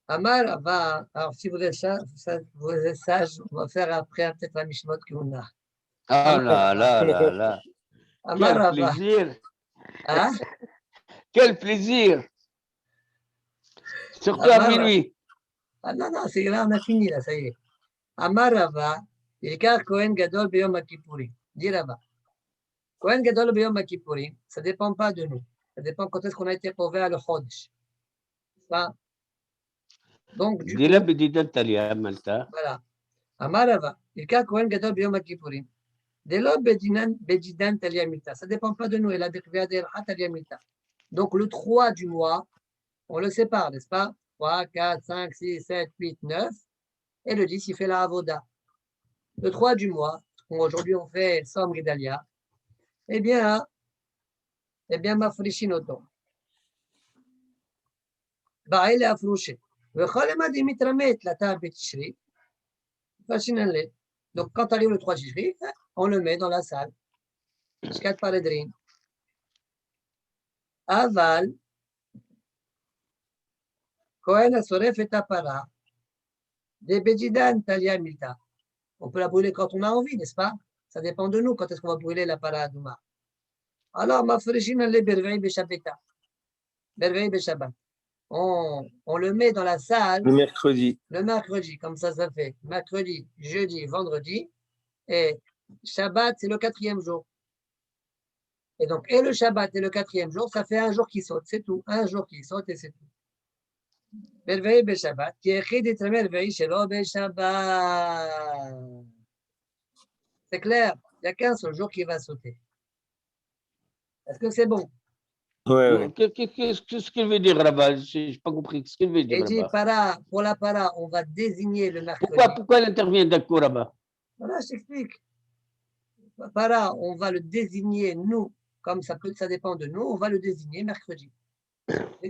Amar va. Alors, si vous êtes sage, on va faire après peut-être la Mishmot qu'on a. Ah Amar là, là, là, là. Quel va. plaisir. Hein? Quel plaisir. Surtout à Amar. minuit. Ah, non, non, c'est là, on a fini, là, ça y est. Amar Rava, Ilkar Kohen Gadol Beyom Kippourim. Dit Rava. Kohen Gadol Beyom Kippourim, ça ne dépend pas de nous. Ça dépend quand est-ce qu'on a été ouvert le Chodesh. Ça. Donc, du Dis-la coup, Bedidan Talia, Malta. voilà. Amar Rava, Ilkar Kohen Gadol Beyom Kippourim. Dès là, Bedidan Talia Milta. Ça ne dépend pas de nous. Il a découvert des Talia Milta. Donc, le 3 du mois, on le sépare, n'est-ce pas? 3, 4, 5, 6, 7, 8, 9. Et le 10, il fait la Avoda. Le 3 du mois, aujourd'hui on fait Som Gedalia, eh bien, Mafrishinoto. Ba'il Afrouché. Vecholema de Mitramet, la table Tishri. Fascinant. Donc, quand arrive le 3 Tishri, on le met dans la salle. Shkat Paredrin. Aval. Kohen Asoref et Tapara. Des Bejidan Talia Milta. On peut la brûler quand on a envie, n'est-ce pas? Ça dépend de nous quand est-ce qu'on va brûler la Paradouma. Alors, Mafrishin le Bervei Beshabeta. Bervei Beshabat. On le met dans la salle Le mercredi, comme ça fait mercredi, jeudi, vendredi, et Shabbat, c'est le 4e jour. Et donc, et le Shabbat et le 4e jour, ça fait un jour qui saute, c'est tout. Un jour qui saute et c'est tout. Merveille be Shabbat, qui est écrit d'être merveille chez l'homme Shabbat. C'est clair, il n'y a qu'un seul jour qui va sauter. Est-ce que c'est bon? Ouais. Qu'est-ce qu'il veut dire là-bas? Je n'ai pas compris. Qu'est-ce qu'il veut dire Et dit, là-bas? pour la para, on va désigner le mercredi. Pourquoi il intervient d'un coup là-bas? Voilà, je t'explique. Para, on va le désigner, nous, comme ça dépend de nous, on va le désigner mercredi.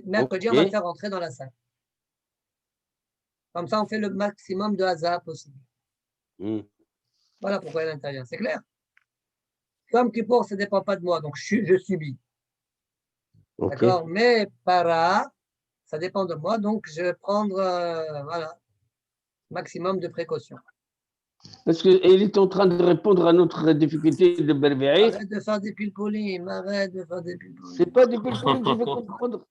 Mercredi, on va le faire rentrer dans la salle. Comme ça, on fait le maximum de hasard possible. Voilà pourquoi il intervient, c'est clair? Comme Kippour, ça ne dépend pas de moi, donc je subis. D'accord? Mais para, ça dépend de moi, donc je vais prendre, voilà, maximum de précautions. Parce qu'il est en train de répondre à notre difficulté de Berveri. Arrête de faire des pilpolim, arrête de faire des pilpolim. C'est pas des pilpolim, je veux comprendre.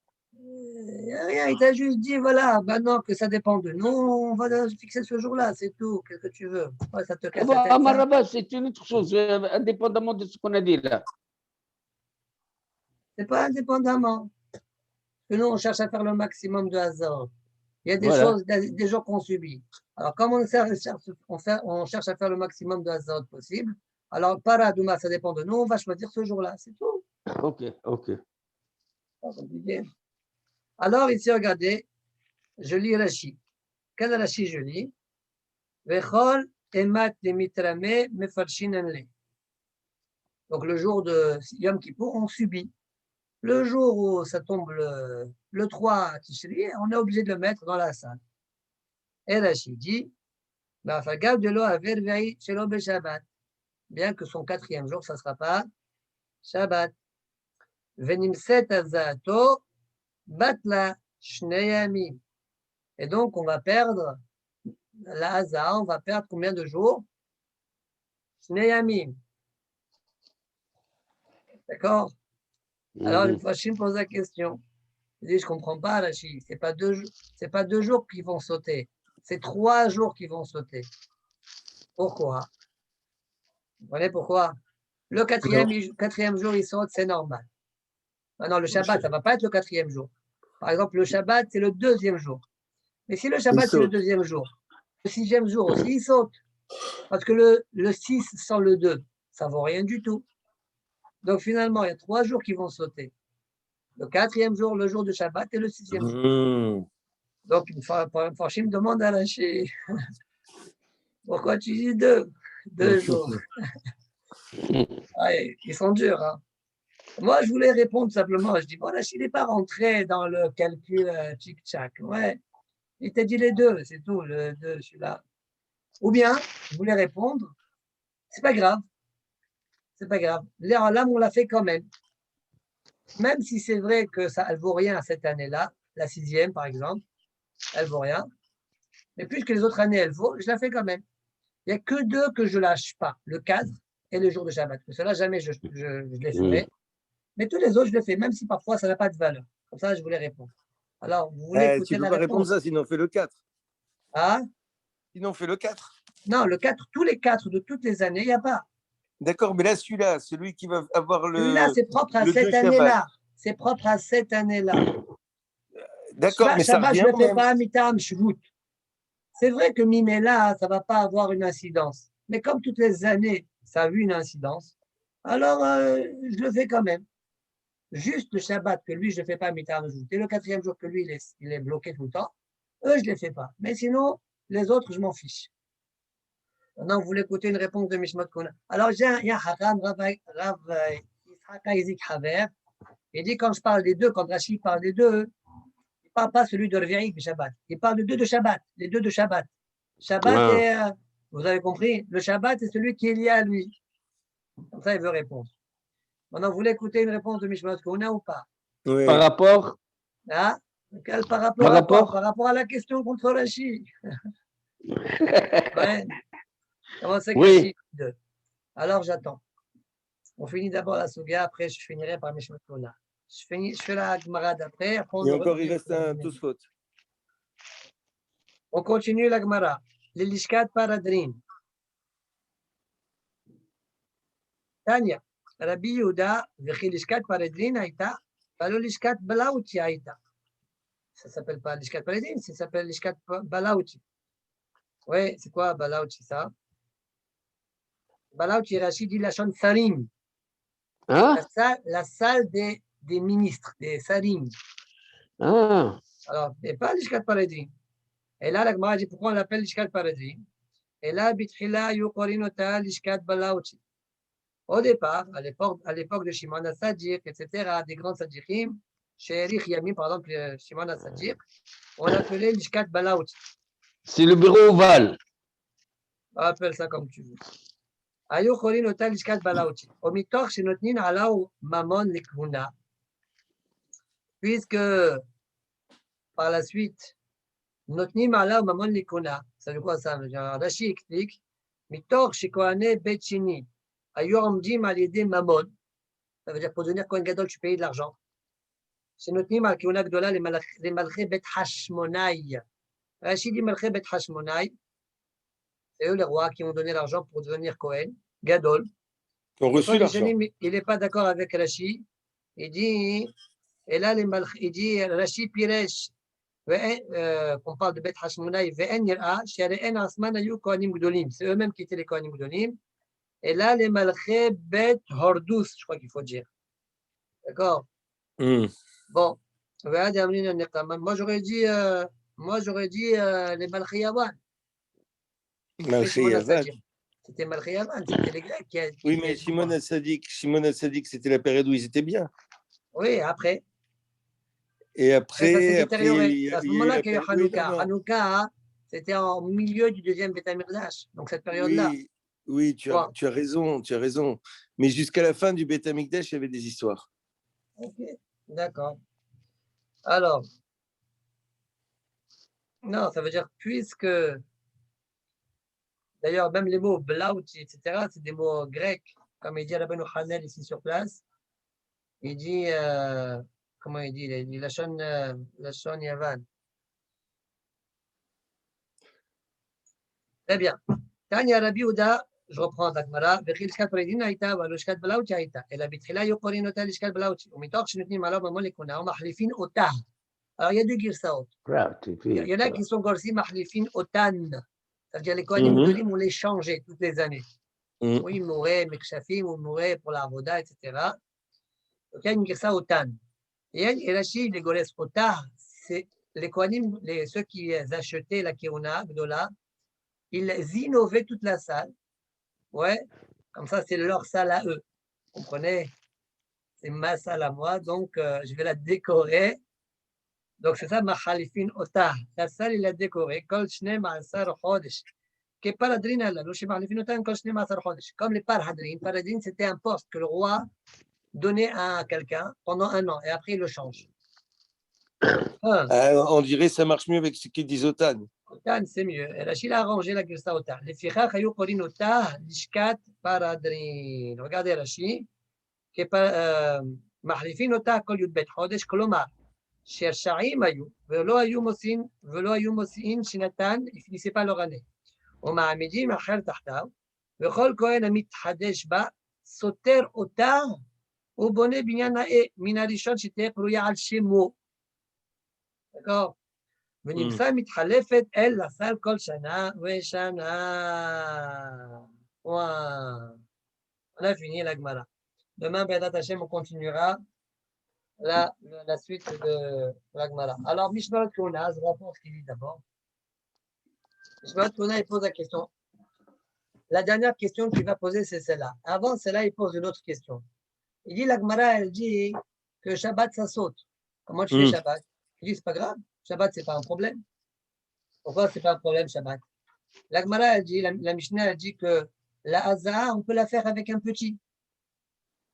Rien, il t'a juste dit, voilà, maintenant que ça dépend de nous, on va fixer ce jour-là, c'est tout. Qu'est-ce que tu veux? Ouais, ça te casse la tête. Amaraba, c'est une autre chose, indépendamment de ce qu'on a dit là. C'est pas indépendamment. Que nous, on cherche à faire le maximum de hasard. Il y a des Voilà. choses, des jours qu'on subit. Alors, comme on cherche à faire le maximum de hasard possible, alors, Paradouma, ça dépend de nous, on va choisir ce jour-là, c'est tout. Ok. Pas compliqué. Alors, ici, regardez, je lis Rashi. Quel Rashi je lis? Vechol emat de mitrame mefarshin enle. Donc, le jour de Yom Kippour, on subit. Le jour où ça tombe le 3 Tishri, on est obligé de le mettre dans la salle. Et Rashi dit, bien que son 4e jour, ça ne sera pas Shabbat. Venimset azato batla shneyamim. Et donc, on va perdre la haza, on va perdre combien de jours? Shneyamim. D'accord? Alors, une fois, je me pose la question. Je dis, je ne comprends pas, Rashi. Ce n'est pas 2 jours qui vont sauter. C'est 3 jours qui vont sauter. Pourquoi? Vous comprenez pourquoi? Le 4e jour, il saute, c'est normal. Maintenant, le Shabbat, ça ne va pas être le 4e jour. Par exemple, le Shabbat, c'est le 2e jour. Mais si le Shabbat, c'est le 2e jour, le 6e jour aussi, il saute. Parce que le 6 sans le 2, ça ne vaut rien du tout. Donc, finalement, il y a 3 jours qui vont sauter. Le 4e jour, le jour de Shabbat, et le 6e jour. Donc, une fois, je me demande à lâcher. Pourquoi tu dis 2 jours? Ouais, ils sont durs. Hein. Moi, je voulais répondre simplement. Je dis, voilà, il n'est pas rentré dans le calcul tchic-tchac. Ouais, il t'a dit les 2, c'est tout, le 2, celui-là. Ou bien, je voulais répondre, c'est pas grave. c'est pas grave. L'âme, on l'a fait quand même. Même si c'est vrai que ça, elle vaut rien cette année-là, la 6e par exemple, elle vaut rien. Mais puisque les autres années, elle vaut, je la fais quand même. Il n'y a que 2 que je lâche pas, le 4 et le jour de Shabbat. Cela, jamais je les ferai. Mais tous les autres, je les fais, même si parfois ça n'a pas de valeur. Comme ça, je voulais répondre. Alors, vous voulez écouter Tu ne peux la pas répondre réponse? ça, sinon fais le 4. Ah, Sinon fais le 4. non, le 4, tous les 4 de toutes les années, il n'y a pas. D'accord, mais là, celui-là, celui qui va avoir Celui-là, c'est propre à le cette 2 Shabbat. année-là. C'est propre à cette année-là. D'accord, mais ça Shabbat, je revient ne le fais même. pas, mitam, shvut. C'est vrai que Mimela, ça ne va pas avoir une incidence. Mais comme toutes les années, ça a eu une incidence, alors je le fais quand même. Juste le Shabbat, que lui, je ne fais pas mitam, shvut. Et le 4e jour que lui, il est bloqué tout le temps, eux, je ne les fais pas. Mais sinon, les autres, je m'en fiche. Maintenant, vous voulez écouter une réponse de Mishmat Kona. Alors, il y a un Hakam, Rav Yitzhak Isaac Haver. Il dit, quand je parle des 2, quand Rachid parle des 2, il ne parle pas celui de Revi'it de Shabbat. Il parle de 2 de Shabbat, les 2 de Shabbat. Shabbat est, vous avez compris, le Shabbat est celui qui est lié à lui. Comme ça, il veut répondre. Maintenant, vous voulez écouter une réponse de Mishmat Kona ou pas? Oui. Par rapport, Ah, par rapport à quoi? rapport Par rapport à la question contre Rachid. Ouais. Comment c'est que Oui. Rachid 2? Alors, j'attends. On finit d'abord la Souga, après je finirai par Mishmat Kona. Je fais la Gemara d'après. Et encore, il reste un Tosfot. On continue la Gemara. Les Lishkat Paradrin. Tanya. Rabbi Yehuda, Vechi Lishkat Paradrin Aïta, Valo Lishkat Balauti Aïta. Ça ne s'appelle pas Lishkat Paradrin, ça s'appelle Lishkat Balauti. Oui, c'est quoi Balauti ça? Balauti, Rachid dit la chaîne Sarim. Hein? La salle des ministres, des Sarim. Ah, Alors, et pas Lishkat Paradrin. Et là, la Gemara dit pourquoi on l'appelle Lishkat Paradrin. Et là, Bitchila Yukorinota Lishkat Balauti. Au départ, à l'époque de Shimon HaSadir, etc., des grands Sadirim, chez Erich Yamim, par exemple, Shimon HaSadir, on l'appelait Lishkat Balauti. c'est le bureau ovale. Appelle ça comme tu veux. Ayu Korinota Lishkat Balauti. Au mitoch, chez Notnin Alau Mamon Likvuna. Puisque, par la suite, Notnim Alau Mamon Likvuna. Ça veut quoi ça? Rashi explique. Mitoch, chez Kohane Betchini. Ayoromdim Alide Mamon. Ça veut dire pour devenir Kohen Gadol, tu payes de l'argent. C'est notre nîmes al-Kiona Gdola, les Malchei Bet Hashmonaï. Rachid dit Malchei Bet Hashmonaï. C'est eux les rois qui ont donné l'argent pour devenir Kohen Gadol. Ils ont reçu l'argent. Il n'est pas d'accord avec Rachid. Il dit, et là, il dit Rachid Piresh, on parle de Bet Hashmonaï, Ve'en Yir'a, She're'en Asman Ayu Kohanim Gdolim. C'est eux-mêmes qui étaient les Kohanim Gdolim. Et là, les Malchei Bet Hordous, je crois qu'il faut dire. D'accord? Bon. Moi, j'aurais dit les Malchei Yavan. C'était Malchei Yavan, c'était les Grecs qui oui, mais Shimon HaSadik, c'était la période où ils étaient bien. Oui, après. Et après, ça s'est détérioré. C'est à ce moment-là qu'il y a eu Hanouka. Oui, Hanouka, c'était en milieu du deuxième Beth Amikdash, donc cette période-là. Oui, tu as raison. Mais jusqu'à la fin du Beth Amikdash, il y avait des histoires. Ok, d'accord. Alors, non, ça veut dire puisque, d'ailleurs, même les mots blauti, etc., c'est des mots grecs, comme il dit Rabbeinu Hanel ici sur place. Il dit, comment il dit? Il dit la Shon Yavan. Très bien. Tanya Rabbi Yehuda, je reprends la Gemara, וכי לשכת פרידין הייתה, אבל לשכת בלאותי הייתה, אלא בתחילה היו קוראים אותה לשכת בלאותי, ומתוך שנותנים עליו ממון לכהונה, ומחליפין אותה. Alors, il y a deux gilsaot. Il y en a qui sont gorsim mahlifin otan. C'est-à-dire les Kohanim Gdolim, on les changeait toutes les années. Oui, ils mouraient, Mekshafim, ils mouraient pour la Avoda, etc. Donc, il y a une girsa otan. Et Rachid, les Gores Otah, c'est les Kohanim, ceux qui achetaient la Kiruna, Gdola, ils innovaient toute la salle. Ouais, comme ça, c'est leur salle à eux. Vous comprenez? C'est ma salle à moi, donc je vais la décorer. Donc c'est ça, Machalifin Otah. La salle, il l'a décorée. Kol Shne Ma'asar Chodesh. Comme les paradrines, c'était un poste que le roi donnait à quelqu'un pendant 1 an et après il le change. On dirait que ça marche mieux avec ce qu'ils disent Otan. Otan, c'est mieux. Rachid a arrangé la Girsa Otan. Les Fichach Hayou Korin Ota, Lishkat Paradrin. Regardez Rachid. מחליפין אותה כל י"ב חודש, כלומר, שהרשעים היו, ולא היו מוציאים שנתן, finissaient pas leur année. ומעמידים אחר תחתיו, וכל כהן המתחדש בה, סותר אותה, ובונה בניין נאה, מן הראשון שתהיה פרויה על שמו. d'accord? ונמצא מתחלפת אל לסל כל שנה ושנה. וואו. On a fini la Gemara. Demain, Bédat Hashem, on continuera la suite de la Gemara. Alors, Mishmaot Kona, je réponds ce qu'il dit d'abord. Mishmaot Kona, il pose la question. La dernière question qu'il va poser, c'est celle-là. Avant celle-là, il pose une autre question. Il dit, la Gemara, elle dit que Shabbat, ça saute. Comment tu fais Shabbat? Il dit, c'est pas grave. Shabbat, c'est pas un problème. Pourquoi c'est pas un problème, Shabbat? La Gemara, elle dit, la Mishnah, elle dit que la Hazara, on peut la faire avec un petit.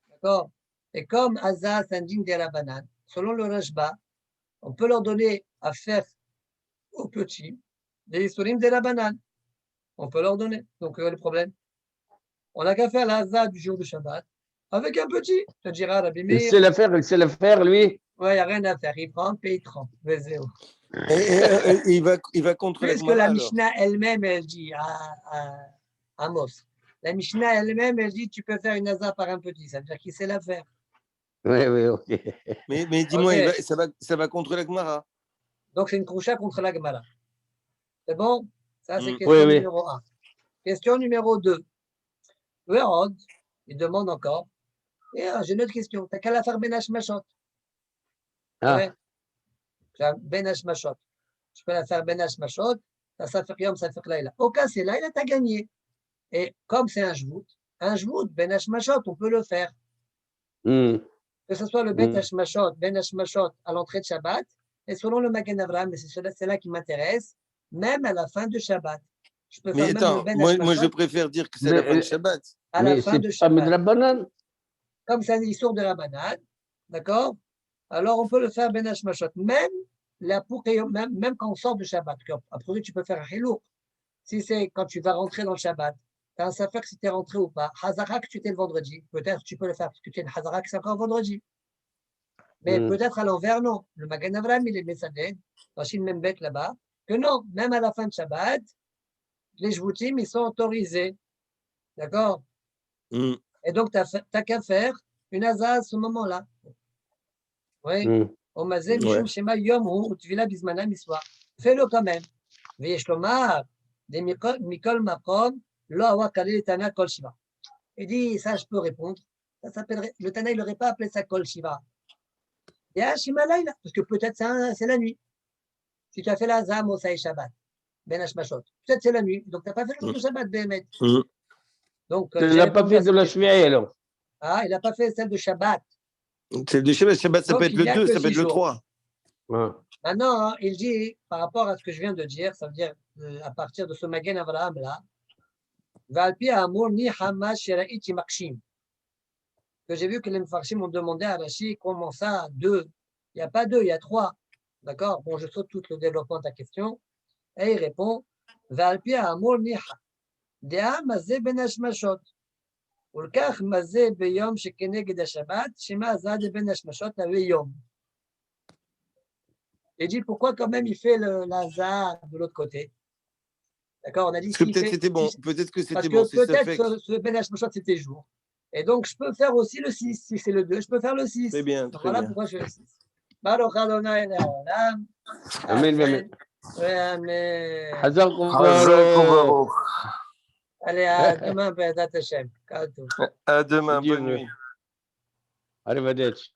D'accord? Et comme Hazara, c'est un digne des Rabbanan, selon le Rashba, on peut leur donner à faire aux petits des historimes des Rabbanan. On peut leur donner. Donc, le problème, on n'a qu'à faire la Hazara du jour de Shabbat avec un petit. Tu diras, Rabbi Meir. Il sait le faire, lui. Ouais, il n'y a rien à faire. Il prend, paye 30. Il va contre Puisque la Mishnah elle-même, elle dit à Amos, la Mishnah elle-même, elle dit tu peux faire une Hazara par un petit. Ça veut dire qu'il sait la faire. Oui, ok. Mais dis-moi, okay. ça va contre la Gemara. Donc, c'est une kroucha contre la Gemara. C'est bon? Ça, c'est question numéro 1. Question numéro 2. Verod, il demande encore. Et j'ai une autre question. T'as qu'à la faire Benash Mashot. Ouais. Benash Mashot. Je peux la faire Benash Mashot. Ça fait Yom, ça fait Laila. Au cas, c'est Laila, t'as gagné. Et comme c'est un Jvout, Benash Mashot, on peut le faire. Que ce soit le Benash Mashot à l'entrée de Shabbat, et selon le Magen Avraham, mais c'est là qui m'intéresse, même à la fin de Shabbat. Je peux faire attends, même le moi, je préfère dire que c'est la fin de Shabbat. À la fin de Shabbat. Comme c'est un histoire de Rabbanan, d'accord? Alors on peut le faire Benash Mashot, même quand on sort de Shabbat. Après, tu peux faire un Hilouk. Si c'est quand tu vas rentrer dans le Shabbat, tu as un safer si tu es rentré ou pas. Hazara que tu étais le vendredi, peut-être tu peux le faire parce que tu es une Hazara que c'est encore vendredi. Mais peut-être à l'envers, non. Le Magen Avraham, il est Messaded, dans Shin Membet là-bas, que non, même à la fin de Shabbat, les Jvoutim, ils sont autorisés. D'accord? Et donc, tu n'as qu'à faire une Hazara à ce moment-là. Oui. Omazé, Mishum Shema Yom Hu, Utvila Bizmana Miswa. Fais-le quand même. Veyesh Lomar, de Mikol Makom, Lo Awa Kalil Tana Kol Shiva. Il dit, ça, je peux répondre. Ça s'appellerait, le Tana, il n'aurait pas appelé ça Kol Shiva. Il y a Shima Laila, parce que peut-être c'est la nuit. Si tu as fait la Hazara, Mosaï Shabbat, Ben Hashmashot, peut-être c'est la nuit. Donc, tu n'as pas fait le Shabbat, Behemet. Donc, tu n'as pas fait de la Shvi'ah, alors. Ah, il n'a pas fait celle de Shabbat. Celle de Shabbat, ça peut être le 2, ça peut être le 3. Maintenant, il dit, par rapport à ce que je viens de dire, ça veut dire à partir de ce Magen Avraham là, Valpi Amour ni Hamash Sheraïti Makshim. Que j'ai vu que les Mfarshim ont demandé à Rashi comment ça, 2. Il n'y a pas 2, il y a 3. D'accord? Bon, je saute tout le développement de ta question. Et il répond Valpi Amour ni Dea Mazé Ben Hashmashot. ולכך מזה ביום שכנגד השבת, שמה זד בין השמשות להביא יום. Il dit pourquoi quand même il fait l'Hazara de l'autre côté. D'accord, on a dit parce que peut-être c'était bon, peut-être que c'était bon. Parce que peut-être ce Ben Hashmashot c'était jour. Et donc je peux faire aussi le 6, si c'est le 2, je peux faire le 6. Très bien, très voilà bien. Pourquoi je fais le 6. Baruch Adonai Le'olam. Amen, amen. Amen. Hazak. Allez, à demain, Bédat Hashem. À demain, bonne nuit. Arrivederci.